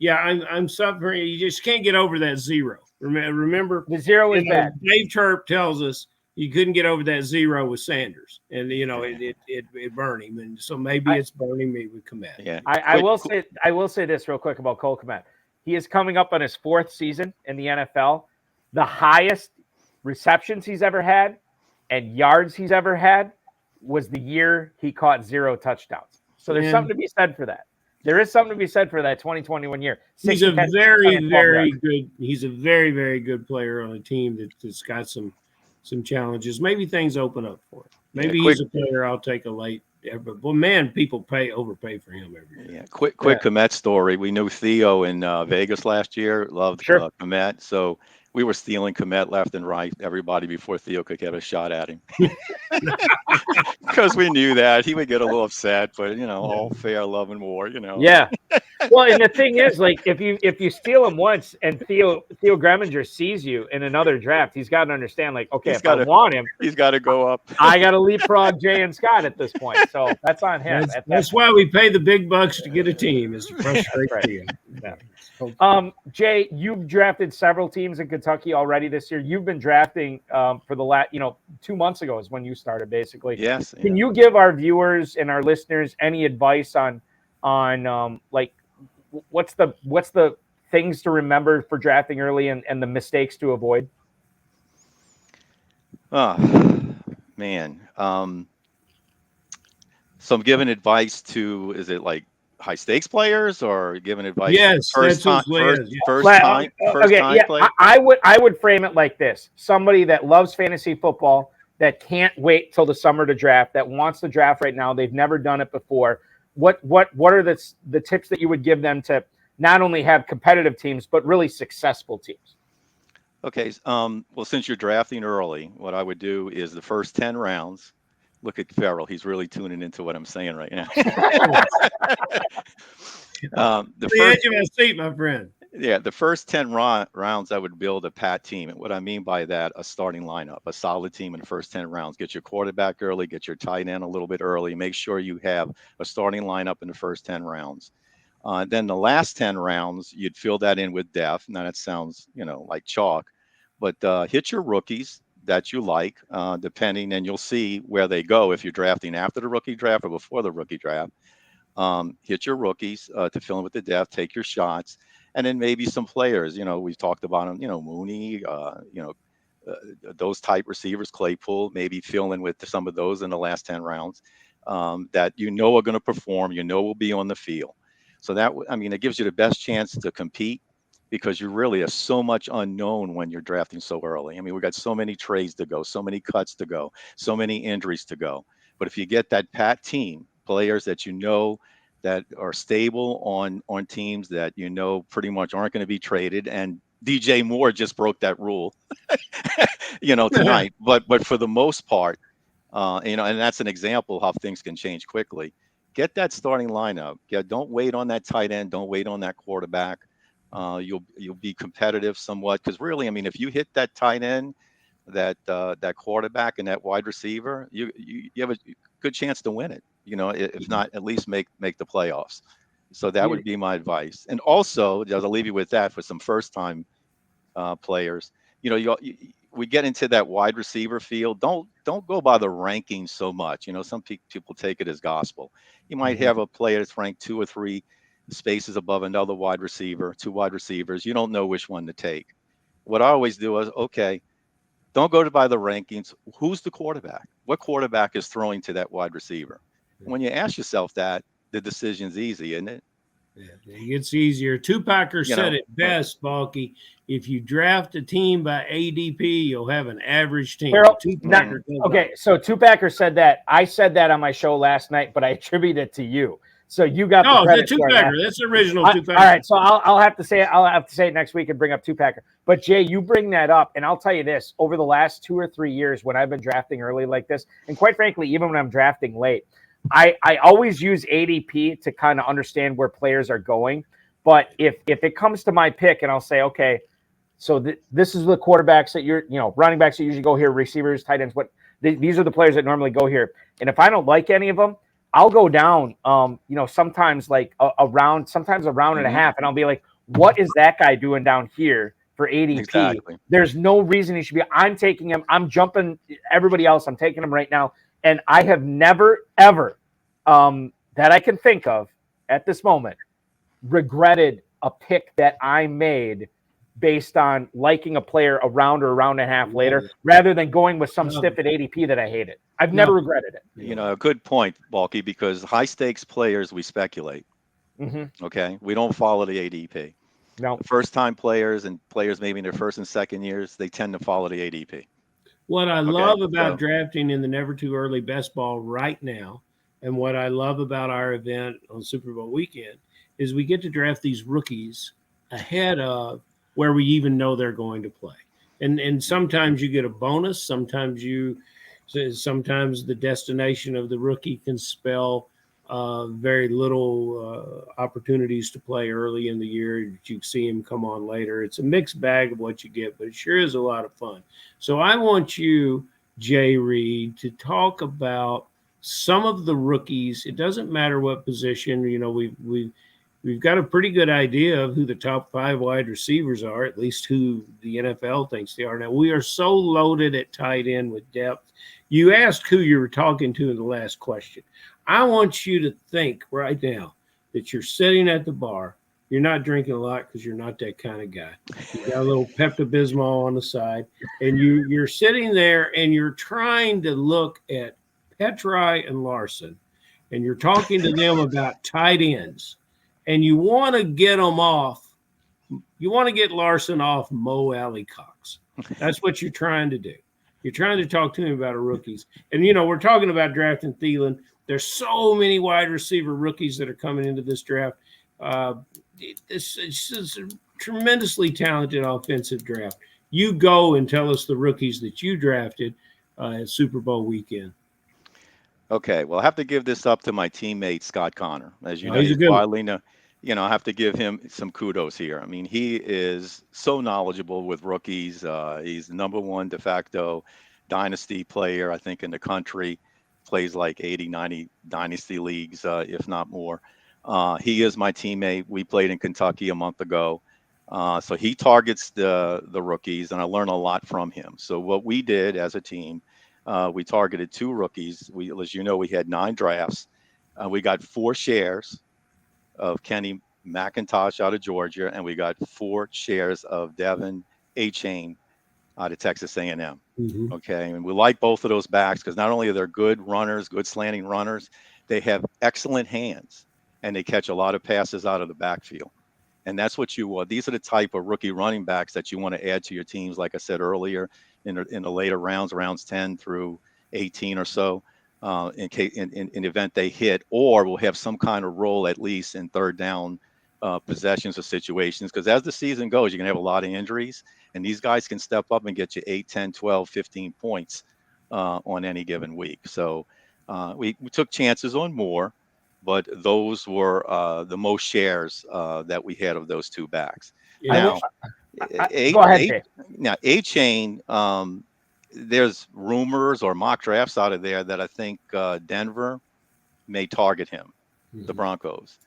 I'm suffering. You just can't get over that 0. Remember, the 0 is bad. Dave Turp tells us you couldn't get over that 0 with Sanders, and it burned him, and so maybe it's burning me with Komet. Yeah, I will say this real quick about Cole Komet. He is coming up on his 4th season in the NFL. The highest receptions he's ever had and yards he's ever had was the year he caught 0 touchdowns. So there's something to be said for that. There is something to be said for that 2021 year. He's a very, very good. He's a very, very good player on a team that's got some challenges. Maybe things open up for him. Maybe he's a player I'll take a late. Well, man, people overpay for him every year. Yeah, quick Komet story. We knew Theo in Vegas last year. Loved Komet, so we were stealing Komet left and right. Everybody before Theo could get a shot at him, because we knew that he would get a little upset. But all fair, love, and war. Yeah. Well, and the thing is, like, if you steal him once and Theo Greminger sees you in another draft, he's got to understand, like, okay, if I want him, he's got to go up. I got to leapfrog Jay and Scott at this point. So that's on him. That's why we pay the big bucks to get a team, is to frustrate Theo. Yeah. Jay, you've drafted several teams in Kentucky already this year. You've been drafting for the last, 2 months ago is when you started, basically. Yes. Can you give our viewers and our listeners any advice on like what's the things to remember for drafting early and the mistakes to avoid? Oh man. So I'm giving advice to, is it like high stakes players, or giving advice? Yes, first time player. I would frame it like this: somebody that loves fantasy football, that can't wait till the summer to draft, that wants to draft right now. They've never done it before. What are the tips that you would give them to not only have competitive teams but really successful teams? Okay. Well, since you're drafting early, what I would do is the first 10 rounds. Look at Farrell. He's really tuning into what I'm saying right now. The edge of my seat, my friend. Yeah, the first 10 rounds, I would build a pat team. And what I mean by that, a starting lineup, a solid team in the first 10 rounds. Get your quarterback early, get your tight end a little bit early. Make sure you have a starting lineup in the first 10 rounds. Then the last 10 rounds, you'd fill that in with depth. Now that sounds, like chalk, but hit your rookies that you like, depending, and you'll see where they go if you're drafting after the rookie draft or before the rookie draft. Hit your rookies to fill in with the depth, take your shots, and then maybe some players. We've talked about them, Mooney, those type receivers, Claypool, maybe fill in with some of those in the last 10 rounds that are going to perform, will be on the field. So that, I mean, it gives you the best chance to compete because you really have so much unknown when you're drafting so early. I mean, we got so many trades to go, so many cuts to go, so many injuries to go. But if you get that pat team, players that you know that are stable on teams that you know pretty much aren't going to be traded, and DJ Moore just broke that rule, tonight. But for the most part, and that's an example how things can change quickly. Get that starting lineup. Don't wait on that tight end. Don't wait on that quarterback. You'll be competitive somewhat because really, I mean, if you hit that tight end, that quarterback, and that wide receiver, you have a good chance to win it. If not, at least make the playoffs. So that would be my advice. And also, I'll leave you with that for some first time players. We get into that wide receiver field. Don't go by the rankings so much. Some people take it as gospel. You might have a player that's ranked 2 or 3 spaces above another wide receiver, 2 wide receivers. You don't know which one to take. What I always do is, okay, don't go by the rankings. Who's the quarterback? What quarterback is throwing to that wide receiver? When you ask yourself that, the decision's easy, isn't it? Yeah, it gets easier. Two-Packer said it best, Balky. If you draft a team by ADP, you'll have an average team. So Two-Packer said that. I said that on my show last night, but I attribute it to you. So you got the credit. The Two-Packer. That's the original Two-Packer. All right, so I'll have to say it next week and bring up Two-Packer. But Jay, you bring that up, and I'll tell you this: over the last 2 or 3 years, when I've been drafting early like this, and quite frankly, even when I'm drafting late, I always use ADP to kind of understand where players are going. But if it comes to my pick, and I'll say, okay, so this is the quarterbacks that running backs that usually go here, receivers, tight ends. These are the players that normally go here. And if I don't like any of them, I'll go down, sometimes like a round and a half, and I'll be like, what is that guy doing down here for ADP? Exactly. There's no reason he should be. I'm taking him. I'm jumping everybody else. I'm taking him right now. And I have never, ever, that I can think of at this moment, regretted a pick that I made based on liking a player a round or a round and a half later, rather than going with some stiff at ADP that I hated. I've never regretted it. A good point, Balky, because high stakes players, we speculate. Okay. We don't follow the ADP. No. First time players and players maybe in their first and second years, they tend to follow the ADP. What I love about drafting in the Never Too Early Best Ball right now, and what I love about our event on Super Bowl weekend, is we get to draft these rookies ahead of where we even know they're going to play. And sometimes you get a bonus. Sometimes the destination of the rookie can spell very little opportunities to play early in the year. You see him come on later. It's a mixed bag of what you get, but it sure is a lot of fun. So I want you, Jay Reid, to talk about some of the rookies. It doesn't matter what position. We've got a pretty good idea of who the top 5 wide receivers are, at least who the NFL thinks they are. Now, we are so loaded at tight end with depth. You asked who you were talking to in the last question. I want you to think right now that you're sitting at the bar. You're not drinking a lot because you're not that kind of guy. You got a little Pepto-Bismol on the side, and you're sitting there and you're trying to look at Petri and Larson, and you're talking to them about tight ends, and you want to get them off. You want to get Larson off Mo Alley Cox. That's what you're trying to do. You're trying to talk to him about rookies. And, we're talking about drafting Thielen. There's so many wide receiver rookies that are coming into this draft. It's just a tremendously talented offensive draft. You go and tell us the rookies that you drafted at Super Bowl weekend. Okay, well, I have to give this up to my teammate, Scott Connor. As you know, he's widely known. I have to give him some kudos here. I mean, he is so knowledgeable with rookies. He's the #1 de facto dynasty player, I think, in the country. Plays like 80, 90 dynasty leagues, if not more. He is my teammate. We played in Kentucky a month ago. So he targets the rookies, and I learn a lot from him. So what we did as a team, we targeted 2 rookies. As you know, we had 9 drafts. We got 4 shares of Kenny McIntosh out of Georgia, and we got 4 shares of Devin Achane out of Texas A&M. Okay, and we like both of those backs because not only are they good runners, good slanting runners, they have excellent hands. and they catch a lot of passes out of the backfield. And that's what you want. These are the type of rookie running backs that you want to add to your teams, like I said earlier, in the later rounds 10 through 18 or so, in the event they hit, or will have some kind of role at least in third down possessions or situations. Because as the season goes, you're going to have a lot of injuries, and these guys can step up and get you 8, 10, 12, 15 points on any given week. So we took chances on more, but those were the most shares that we had of those two backs. Yeah. Go ahead, Jay. Now, A-Chain, there's rumors or mock drafts out of there that I think Denver may target him, the Broncos.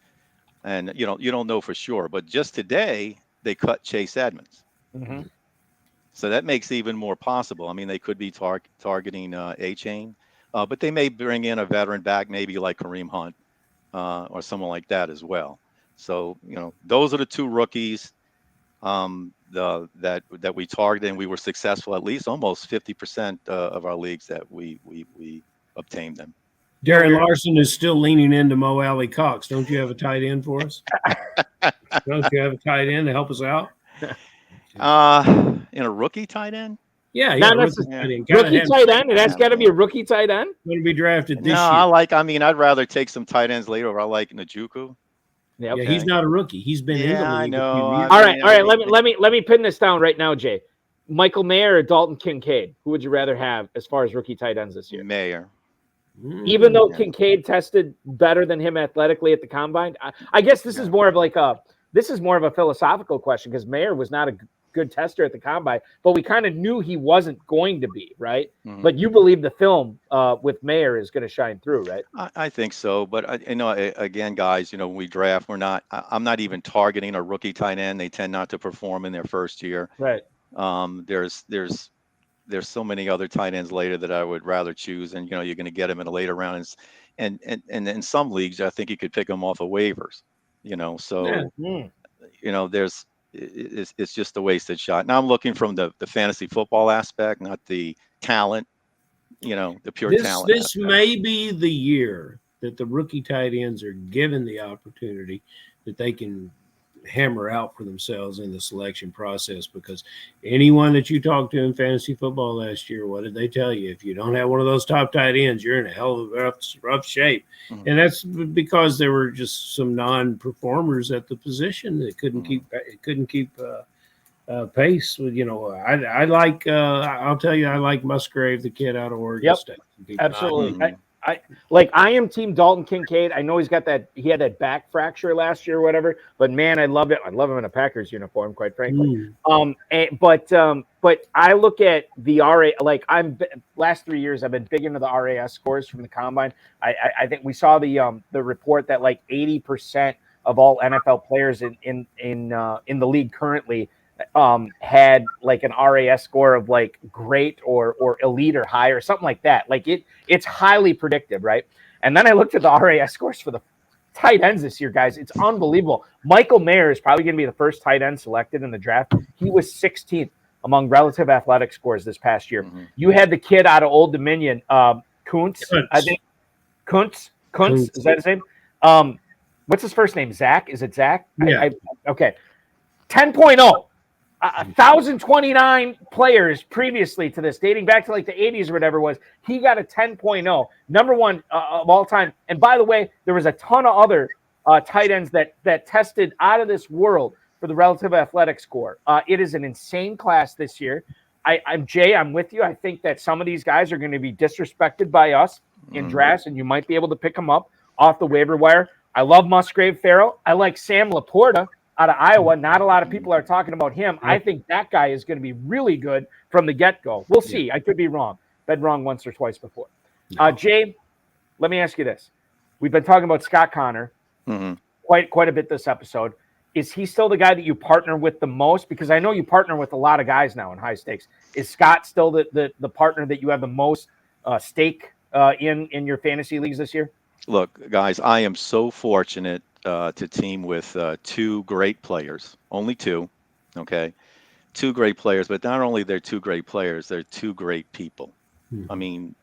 And you don't know for sure, but just today they cut Chase Edmonds. Mm-hmm. So that makes it even more possible. I mean, they could be targeting A-Chain, but they may bring in a veteran back, maybe like Kareem Hunt or someone like that as well. So, those are the two rookies that we targeted, and we were successful at least almost 50% of our leagues that we obtained them. Darren Larson is still leaning into Mo Alley Cox. Don't you have a tight end for us? Don't you have a tight end to help us out? In a rookie tight end? Yeah, Not rookie necessarily. tight end. Rookie tight end? It has got to be a rookie tight end? Going to be drafted this year. I'd rather take some tight ends later. I like Njoku. Yeah, okay. He's not a rookie. He's been in the league. I know. All right. Let me pin this down right now, Jay. Michael Mayer or Dalton Kincaid? Who would you rather have as far as rookie tight ends this year? Mayer. Even though Kincaid tested better than him athletically at the combine, I guess this is more of a philosophical question, because Mayer was not a good tester at the combine, but we kind of knew he wasn't going to be, right? Mm-hmm. But you believe the film with Mayer is going to shine through, right? I think so, but again, guys, when we draft, I'm not even targeting a rookie tight end. They tend not to perform in their first year, right? There's so many other tight ends later that I would rather choose, and you're going to get them in a later round, and in some leagues I think you could pick them off of waivers, so it's just a wasted shot. Now I'm looking from the fantasy football aspect, not the talent, the pure talent. This aspect. May be the year that the rookie tight ends are given the opportunity that they can hammer out for themselves in the selection process, because anyone that you talked to in fantasy football last year, what did they tell you? If you don't have one of those top tight ends, you're in a hell of a rough shape. Mm-hmm. And that's because there were just some non-performers at the position that couldn't keep pace with, I'll tell you, I like Musgrave, the kid out of Oregon State. Absolutely. I am team Dalton Kincaid. I know he had that back fracture last year or whatever, but man, I love it. I love him in a Packers uniform, quite frankly. But I look at the last 3 years I've been big into the RAS scores from the combine. I think we saw the report that 80% of all NFL players in the league currently had an RAS score of great or elite or high or something like that. It's highly predictive, right? And then I looked at the RAS scores for the tight ends this year, guys. It's unbelievable. Michael Mayer is probably going to be the first tight end selected in the draft. He was 16th among relative athletic scores this past year. Mm-hmm. You had the kid out of Old Dominion, Kuntz, I think. Kuntz, is that his name? What's his first name? Zach? Is it Zach? Yeah. Okay. 10.0. 1,029 players previously to this, dating back to the 80s or whatever it was. He got a 10.0, number one of all time. And by the way, there was a ton of other tight ends that tested out of this world for the relative athletic score. It is an insane class this year. I'm with you. I think that some of these guys are going to be disrespected by us in drafts, and you might be able to pick them up off the waiver wire. I love Musgrave Farrell. I like Sam Laporta out of Iowa. Not a lot of people are talking about him. I think that guy is going to be really good from the get-go. We'll see. I could be wrong. Been wrong once or twice before. Jay, let me ask you this. We've been talking about Scott Connor quite a bit this episode. Is he still the guy that you partner with the most? Because I know you partner with a lot of guys now in high stakes. Is Scott still the partner that you have the most stake in your fantasy leagues this year? Look, guys, I am so fortunate to team with two great players, only two, okay? Two great players, but not only they're two great players, they're two great people, I mean,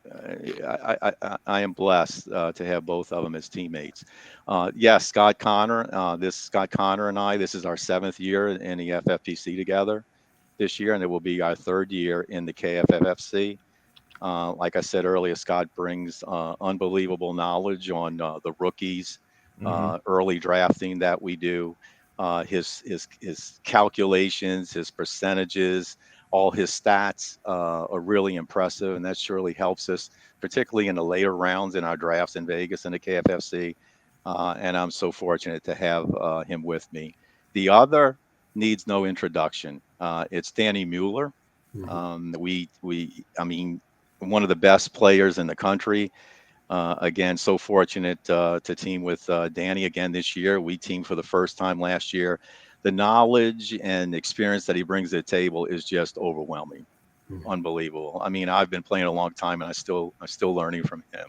I am blessed to have both of them as teammates. Yes, Scott Connor. Scott Connor and I. This is our 7th year in the FFPC together this year, and it will be our 3rd year in the KFFFC. Like I said earlier, Scott brings unbelievable knowledge on the rookies, early drafting that we do, his calculations, his percentages, all his stats are really impressive, and that surely helps us, particularly in the later rounds in our drafts in Vegas and the KFFC. And I'm so fortunate to have him with me. The other needs no introduction. It's Danny Mueller. I mean, one of the best players in the country. Again, so fortunate to team with Danny again this year. We teamed for the first time last year. The knowledge and experience that he brings to the table is just overwhelming, unbelievable. I mean, I've been playing a long time, and I'm still learning from him.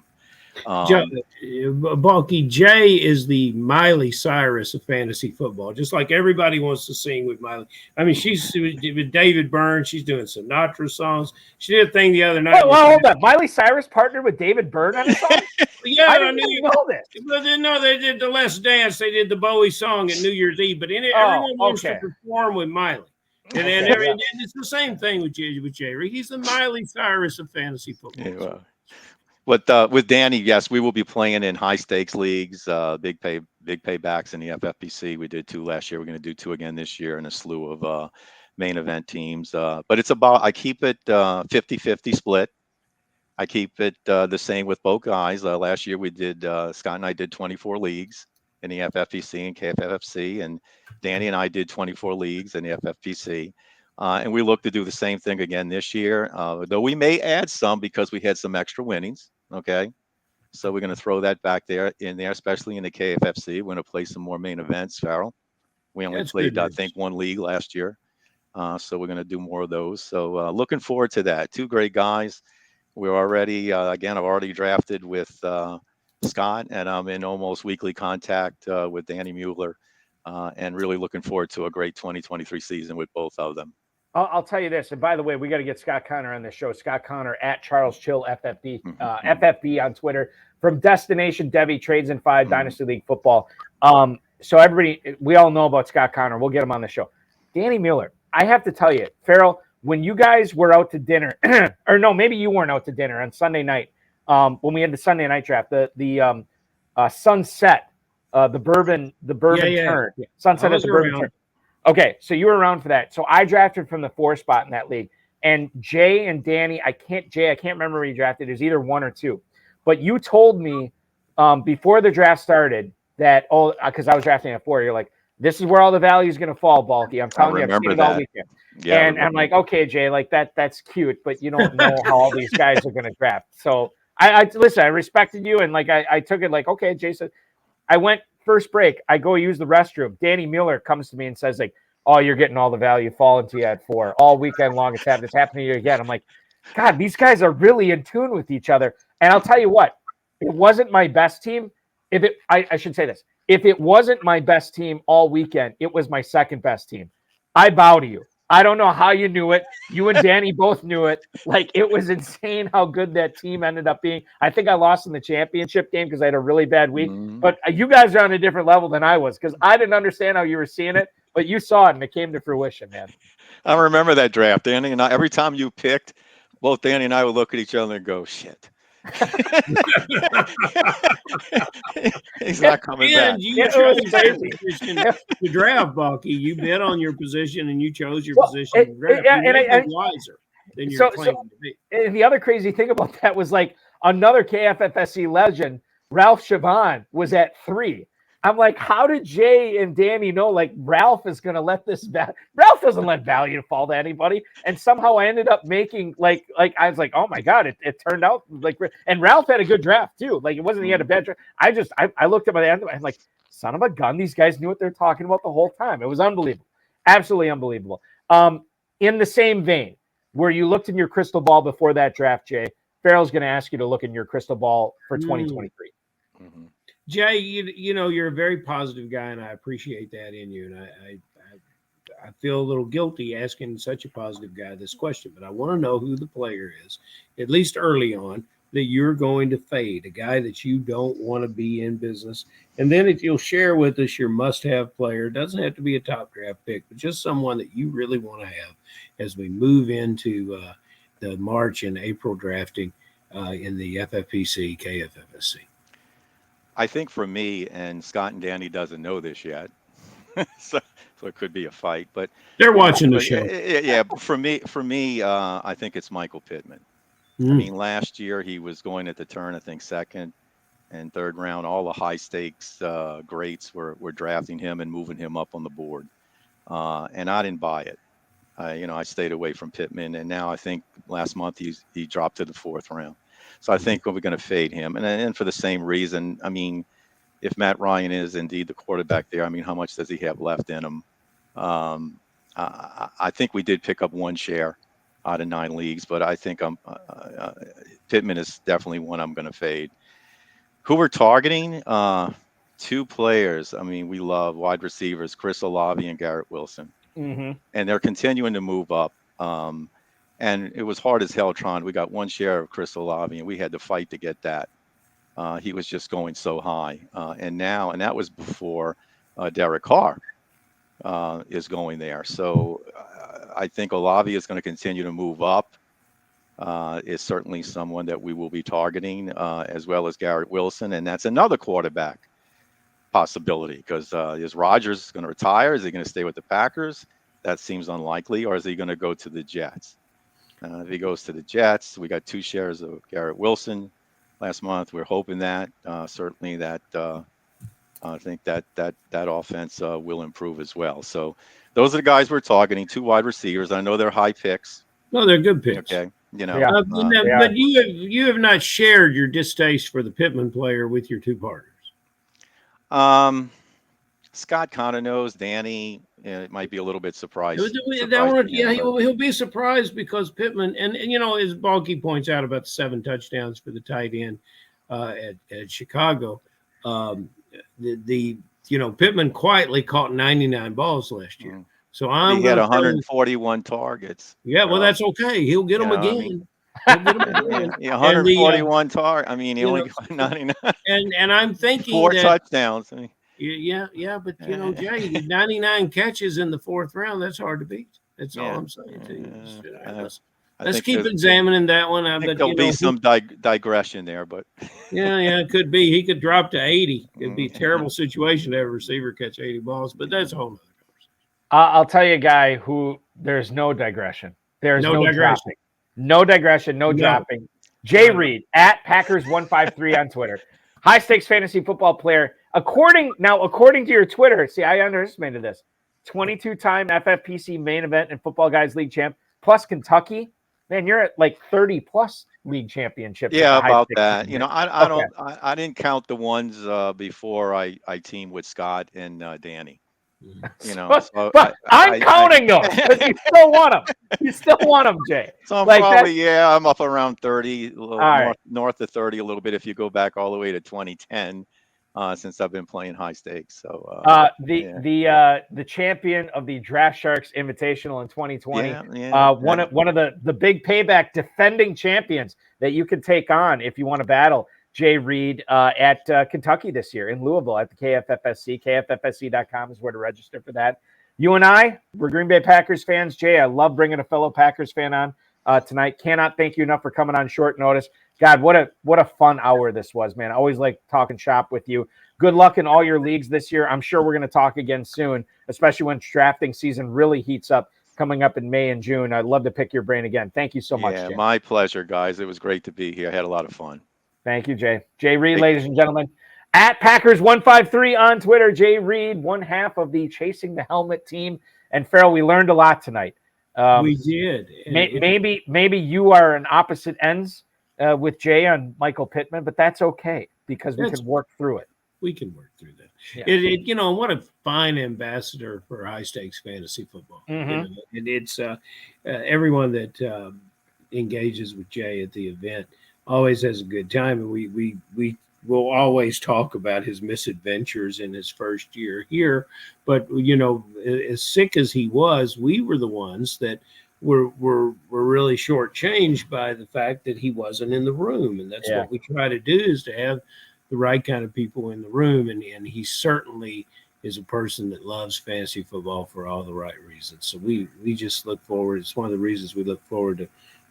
Balky, Jay is the Miley Cyrus of fantasy football, just like everybody wants to sing with Miley. I mean, she's with David Byrne. She's doing Sinatra songs. She did a thing the other night. Well, hold on. Miley Cyrus partnered with David Byrne on a song? Yeah, I didn't even know this. But no, they did the Let's Dance. They did the Bowie song at New Year's Eve. But everyone wants to perform with Miley. And it's the same thing with Jay Reid. He's the Miley Cyrus of fantasy football. Yeah, well. But with Danny, yes, we will be playing in high stakes leagues, big paybacks in the FFPC. We did 2 last year. We're going to do 2 again this year, and a slew of main event teams. But it's I keep it 50-50 split. I keep it the same with both guys. Last year we did Scott and I did 24 leagues in the FFPC and KFFFC, and Danny and I did 24 leagues in the FFPC. And we look to do the same thing again this year, though we may add some because we had some extra winnings. Okay. So we're going to throw that back in there, especially in the KFFC. We're going to play some more main events, Farrell. We only played, I think, 1 league last year. So we're going to do more of those. So looking forward to that. 2 great guys. We're already, again, I've already drafted with Scott, and I'm in almost weekly contact with Danny Mueller, and really looking forward to a great 2023 season with both of them. I'll tell you this, and by the way, we got to get Scott Connor on the show. Scott Connor at Charles Chill FFB, FFB on Twitter, from Destination Debbie Trades in 5 Dynasty League Football. So everybody, we all know about Scott Connor. We'll get him on the show. Danny Mueller, I have to tell you, Farrell, when you guys were out to dinner, or no, maybe you weren't out to dinner on Sunday night, when we had the Sunday night draft, the sunset, the bourbon turn, sunset at the bourbon turn. Okay, so you were around for that. So I drafted from the 4 spot in that league, and Jay and Danny, I can't remember where you drafted. It was either 1 or 2, but you told me before the draft started that because I was drafting at 4, you're like, this is where all the value is going to fall, Balky. I'm telling you, I've seen it all weekend. Yeah, and I'm like, okay, Jay, like that's cute, but you don't know how all these guys are going to draft. So I listen, I respected you, and like I took it like, okay, Jason. I went first break. I go use the restroom. Danny Mueller comes to me and says, like, oh, you're getting all the value falling to you at 4 all weekend long. It's happening to you again. I'm like, God, these guys are really in tune with each other. And I'll tell you what, it wasn't my best team. I should say this. If it wasn't my best team all weekend, it was my second best team. I bow to you. I don't know how you knew it. You and Danny both knew it. Like, it was insane how good that team ended up being. I think I lost in the championship game because I had a really bad week. But you guys are on a different level than I was, because I didn't understand how you were seeing it, but you saw it and it came to fruition, man. I remember that draft, Danny, and every time you picked, both Danny and I would look at each other and go, shit. He's not coming back. You chose your position to draft, Balky. You bet on your position and you chose your position to draft. And wiser than you're claiming to be. And the other crazy thing about that was, like, another KFFSC legend, Ralph Chavon, was at 3. I'm like, how did Jay and Danny know, like, Ralph is going to let this Ralph doesn't let value fall to anybody. And somehow I ended up making, like I was like, oh my God, it turned out like, and Ralph had a good draft too. Like, it wasn't, he had a bad draft. I looked at my end, I'm like, son of a gun, these guys knew what they're talking about the whole time. It was unbelievable. Absolutely unbelievable. In the same vein, where you looked in your crystal ball before that draft, Jay, Farrell's going to ask you to look in your crystal ball for 2023. Jay, you know, you're a very positive guy, and I appreciate that in you. And I feel a little guilty asking such a positive guy this question, but I want to know who the player is, at least early on, that you're going to fade, a guy that you don't want to be in business. And then if you'll share with us your must-have player, it doesn't have to be a top draft pick, but just someone that you really want to have as we move into the March and April drafting in the FFPC, KFFSC. I think for me, and Scott and Danny doesn't know this yet, so it could be a fight. But They're watching the but show. yeah. For me, I think it's Michael Pittman. I mean, last year he was going at the turn, I think second and third round. All the high stakes greats were drafting him and moving him up on the board, and I didn't buy it. I stayed away from Pittman, and now I think last month he dropped to the fourth round. So I think we're going to fade him, and for the same reason. I mean, if Matt Ryan is indeed the quarterback there, I mean, how much does he have left in him? I think we did pick up one share out of 9 leagues, but I think Pittman is definitely one I'm going to fade. Who we're targeting? 2 players. I mean, we love wide receivers, Chris Olave and Garrett Wilson, and they're continuing to move up. And it was hard as hell trying. We got one share of Chris Olave, and we had to fight to get that. He was just going so high, and that was before Derek Carr is going there. So I think Olave is going to continue to move up. Is certainly someone that we will be targeting, as well as Garrett Wilson, and that's another quarterback possibility because is Rodgers going to retire? Is he going to stay with the Packers? That seems unlikely, or is he going to go to the Jets? If he goes to the Jets, we got 2 shares of Garrett Wilson last month. We're hoping that certainly that I think that offense will improve as well. So those are the guys we're targeting. 2 wide receivers. I know they're high picks. No, they're good picks. Okay, but you have not shared your distaste for the Pittman player with your 2 partners. Scott kind of knows. Danny it might be a little bit surprised. He'll be surprised because Pittman and as Balky points out about 7 touchdowns for the tight end at Chicago. Pittman quietly caught 99 balls last year. So he had 141 targets. Yeah, well, that's okay. He'll get them again. He'll get them again. 141 targets. I mean, he only got 99. And I'm thinking 4 touchdowns. I mean, yeah, but Jay, 99 catches in the 4th round, that's hard to beat. That's all I'm saying to you. Let's keep examining that one. I think there'll be some digression there, but yeah, it could be. He could drop to 80. It'd be a terrible situation to have a receiver catch 80 balls, but that's a whole nother conversation. I'll tell you a guy who there's no digression. There's no dropping. No digression, no dropping. Jay Reid at Packers153 on Twitter. High stakes fantasy football player. According to your Twitter, see, I underestimated this. 22-time FFPC main event and Football Guys League champ, plus Kentucky. Man, you're at like 30 plus league championships. Yeah, about that. I didn't count the ones before I teamed with Scott and Danny. But I'm counting those because you still want them. You still want them, Jay. So I'm up around 30, north of 30 a little bit if you go back all the way to 2010. Since I've been playing high stakes. So the champion of the Draft Sharks Invitational in 2020, one of the big payback defending champions that you can take on if you want to battle Jay Reid at Kentucky this year in Louisville at the KFFSC. KFFSC.com is where to register for that. You and I, we're Green Bay Packers fans. Jay, I love bringing a fellow Packers fan on tonight. Cannot thank you enough for coming on short notice. God, what a fun hour this was, man. I always like talking shop with you. Good luck in all your leagues this year. I'm sure we're going to talk again soon, especially when drafting season really heats up coming up in May and June. I'd love to pick your brain again. Thank you so much, Jay. My pleasure, guys. It was great to be here. I had a lot of fun. Thank you, Jay. Jay Reid, ladies and gentlemen. At Packers153 on Twitter, Jay Reid, one half of the Chasing the Helmet team. And Farrell, we learned a lot tonight. We did. Maybe you are on opposite ends with Jay on Michael Pittman, but that's okay because we can work through it. We can work through that. Yeah. What a fine ambassador for high stakes fantasy football. And it's everyone that engages with Jay at the event always has a good time. And we will always talk about his misadventures in his first year here. But, as sick as he was, we were the ones that were really shortchanged by the fact that he wasn't in the room. And that's what we try to do, is to have the right kind of people in the room. And he certainly is a person that loves fantasy football for all the right reasons. So we just look forward. It's one of the reasons we look forward to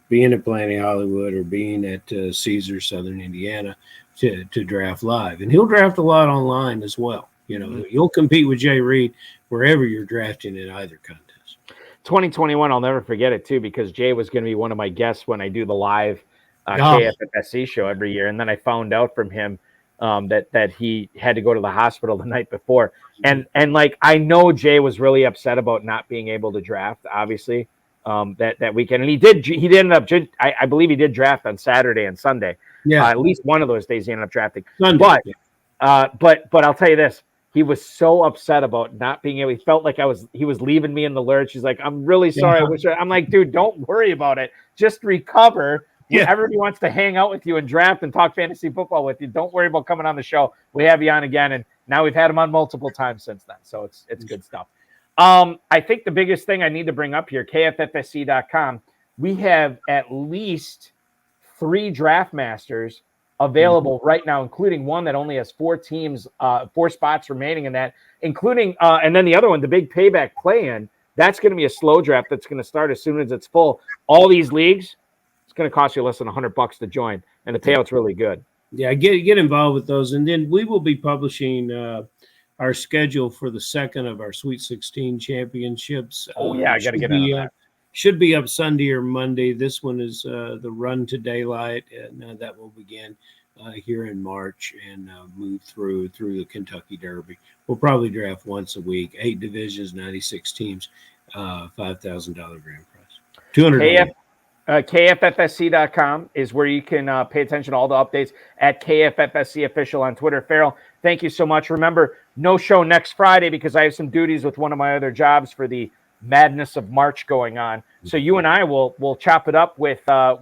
being at Planet Hollywood or being at Caesar Southern Indiana to draft live. And he'll draft a lot online as well. You'll compete with Jay Reid wherever you're drafting in either contest. 2021, I'll never forget it too, because Jay was going to be one of my guests when I do the live KFFSC show every year. And then I found out from him that he had to go to the hospital the night before. And like, I know Jay was really upset about not being able to draft, obviously, that weekend. And he ended up, I believe he did draft on Saturday and Sunday. Yeah. At least one of those days he ended up drafting. Sunday, but I'll tell you this. He was so upset about not being able. He felt like he was leaving me in the lurch. He's like, I'm really sorry. I'm like, dude, don't worry about it. Just recover. Yeah. Everybody wants to hang out with you and draft and talk fantasy football with you. Don't worry about coming on the show. We have you on again, and now we've had him on multiple times since then. So it's good stuff. I think the biggest thing I need to bring up here, KFFSC.com, we have at least 3 draft masters available right now, including one that only has 4 teams, 4 spots remaining in that, including and then the other one, the big payback play-in. That's going to be a slow draft that's going to start as soon as it's full. All these leagues, it's going to cost you less than $100 to join, and the payout's really good. Yeah, get involved with those, and then we will be publishing our schedule for the second of our Sweet 16 championships. I got to get on that. Should be up Sunday or Monday. This one is the Run to Daylight, and that will begin here in March and move through the Kentucky Derby. We'll probably draft once a week, 8 divisions, 96 teams, $5,000 grand prize, $200. KFFSC.com is where you can pay attention to all the updates at KFFSC Official on Twitter. Farrell, thank you so much. Remember, no show next Friday because I have some duties with one of my other jobs for the madness of March going on. So you and I will chop it up with Todd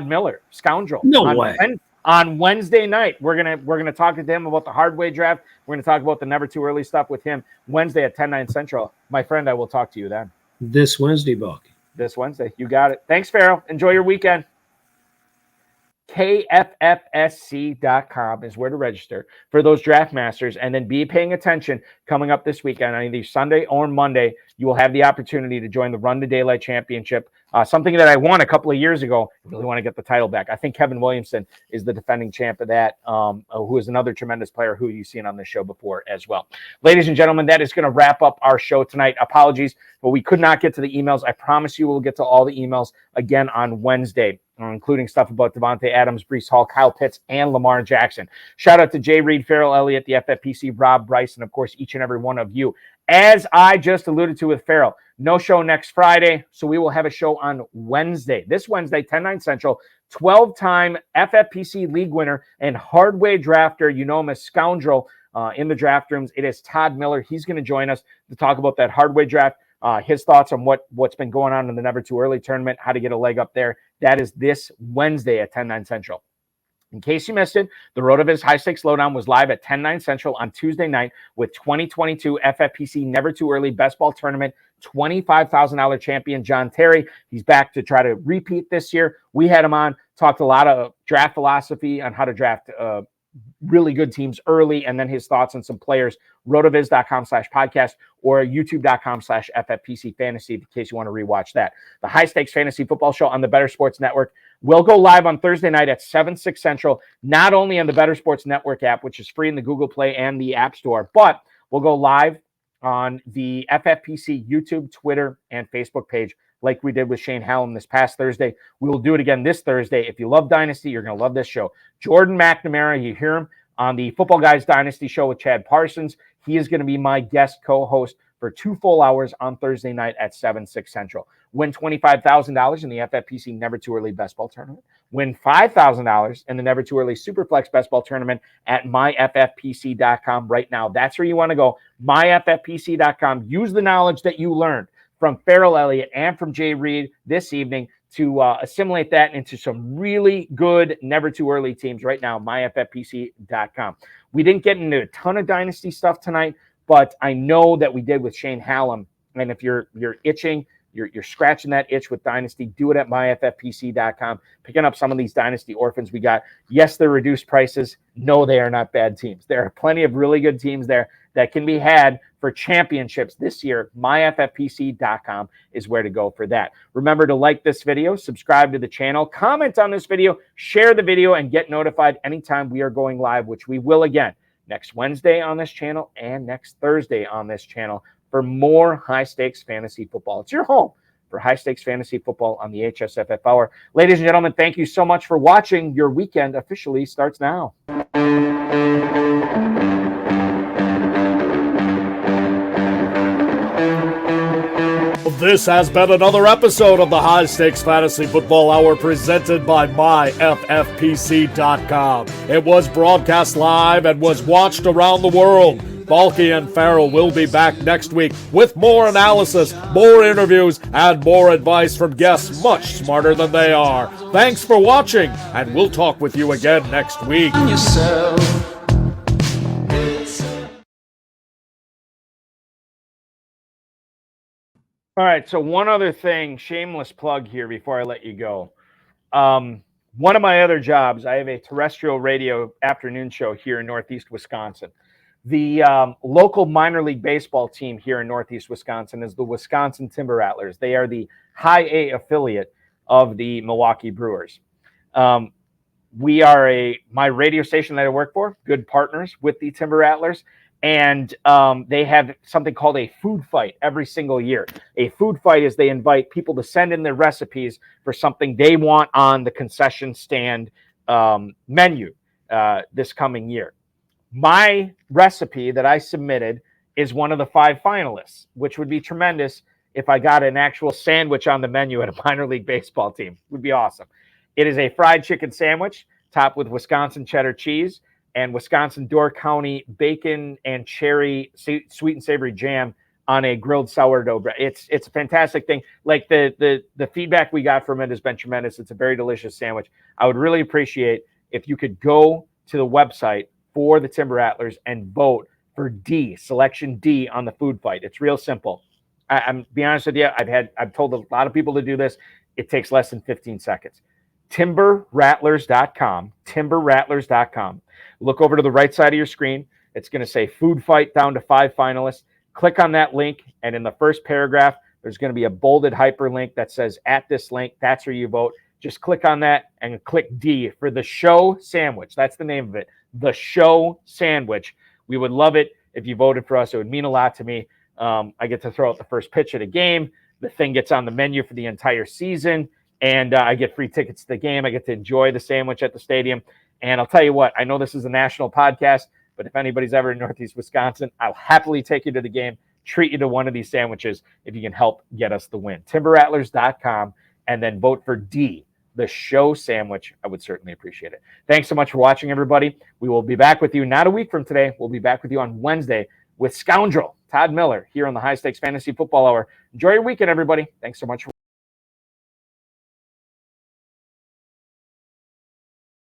Miller, Scoundrel. No way. On Wednesday night, we're gonna talk to him about the hardway draft. We're gonna talk about the never too early stuff with him Wednesday at 10/9 Central. My friend, I will talk to you then. This Wednesday, Balky. This Wednesday, you got it. Thanks, Farrell. Enjoy your weekend. KFFSC.com is where to register for those draft masters, and then be paying attention coming up this weekend on either Sunday or Monday. You will have the opportunity to join the Run to Daylight Championship, something that I won a couple of years ago. I really want to get the title back. I think Kevin Williamson is the defending champ of that, who is another tremendous player who you've seen on this show before as well. Ladies and gentlemen, that is going to wrap up our show tonight. Apologies, but we could not get to the emails. I promise you we'll get to all the emails again on Wednesday, including stuff about Devontae Adams, Breece Hall, Kyle Pitts, and Lamar Jackson. Shout out to Jay Reid, Farrell Elliott, the FFPC, Rob Bryce, and of course, each and every one of you. As I just alluded to with Farrell, no show next Friday, so we will have a show on Wednesday. This Wednesday, 10/9 Central, 12-time FFPC league winner and hardway drafter. You know him as Scoundrel in the draft rooms. It is Todd Miller. He's going to join us to talk about that hardway draft, his thoughts on what's been going on in the Never Too Early tournament, how to get a leg up there. That is this Wednesday at 10/9 Central. In case you missed it, the RotoViz High Stakes Lowdown was live at 10/9 Central on Tuesday night with 2022 FFPC Never Too Early Best Ball Tournament $25,000 champion John Terry. He's back to try to repeat this year. We had him on, talked a lot of draft philosophy on how to draft really good teams early, and then his thoughts on some players. rotoviz.com/podcast or youtube.com/FFPC Fantasy in case you want to rewatch that. The High Stakes Fantasy Football Show on the Better Sports Network will go live on Thursday night at 7/6 Central, not only on the Better Sports Network app, which is free in the Google Play and the App Store, but we'll go live on the FFPC YouTube, Twitter, and Facebook page like we did with Shane Hallam this past Thursday. We will do it again this Thursday. If you love Dynasty, you're going to love this show. Jordan McNamara, you hear him on the Football Guys Dynasty show with Chad Parsons. He is going to be my guest co-host for 2 full hours on Thursday night at 7/6 Central. Win $25,000 in the FFPC Never Too Early Best Ball Tournament. Win $5,000 in the Never Too Early Superflex Best Ball Tournament at myffpc.com right now. That's where you want to go, myffpc.com. Use the knowledge that you learned from Farrell Elliott and from Jay Reid this evening to assimilate that into some really good, never too early teams right now, myffpc.com. We didn't get into a ton of dynasty stuff tonight, but I know that we did with Shane Hallam. And if you're itching, you're scratching that itch with dynasty, do it at myffpc.com. Picking up some of these dynasty orphans we got. Yes, they're reduced prices. No, they are not bad teams. There are plenty of really good teams there that can be had for championships this year. myffpc.com is where to go for that. Remember to like this video, subscribe to the channel, comment on this video, share the video, and get notified anytime we are going live, which we will again next Wednesday on this channel and next Thursday on this channel for more high-stakes fantasy football. It's your home for high-stakes fantasy football on the HSFF Hour. Ladies and gentlemen, thank you so much for watching. Your weekend officially starts now. This has been another episode of the High Stakes Fantasy Football Hour presented by myffpc.com. It was broadcast live and was watched around the world. Balky and Farrell will be back next week with more analysis, more interviews, and more advice from guests much smarter than they are. Thanks for watching, and we'll talk with you again next week. All right, so one other thing, shameless plug here before I let you go. One of my other jobs, I have a terrestrial radio afternoon show here in Northeast Wisconsin. The local minor league baseball team here in Northeast Wisconsin is the Wisconsin Timber Rattlers. They are the high A affiliate of the Milwaukee Brewers. We are my radio station that I work for, good partners with the Timber Rattlers. And they have something called a food fight every single year. A food fight is they invite people to send in their recipes for something they want on the concession stand menu this coming year. My recipe that I submitted is one of the 5 finalists, which would be tremendous if I got an actual sandwich on the menu at a minor league baseball team. It would be awesome. It is a fried chicken sandwich topped with Wisconsin cheddar cheese and Wisconsin Door County bacon and cherry sweet and savory jam on a grilled sourdough bread. It's a fantastic thing. Like the feedback we got from it has been tremendous. It's a very delicious sandwich. I would really appreciate if you could go to the website for the Timber Rattlers and vote for D, selection D on the food fight. It's real simple. I'm be honest with you. I've told a lot of people to do this. It takes less than 15 seconds. TimberRattlers.com. TimberRattlers.com. Look over to the right side of your screen. It's going to say food fight down to 5 finalists. Click on that link, and in the first paragraph, there's going to be a bolded hyperlink that says at this link. That's where you vote. Just click on that and click D for the show sandwich. That's the name of it. The show sandwich. We would love it if you voted for us. It would mean a lot to me. I get to throw out the first pitch of the game. The thing gets on the menu for the entire season, and I get free tickets to the game. I get to enjoy the sandwich at the stadium. And I'll tell you what, I know this is a national podcast, but if anybody's ever in Northeast Wisconsin, I'll happily take you to the game, treat you to one of these sandwiches if you can help get us the win. TimberRattlers.com, and then vote for D, the show sandwich. I would certainly appreciate it. Thanks so much for watching, everybody. We will be back with you not a week from today. We'll be back with you on Wednesday with Scoundrel Todd Miller here on the High Stakes Fantasy Football Hour. Enjoy your weekend, everybody. Thanks so much for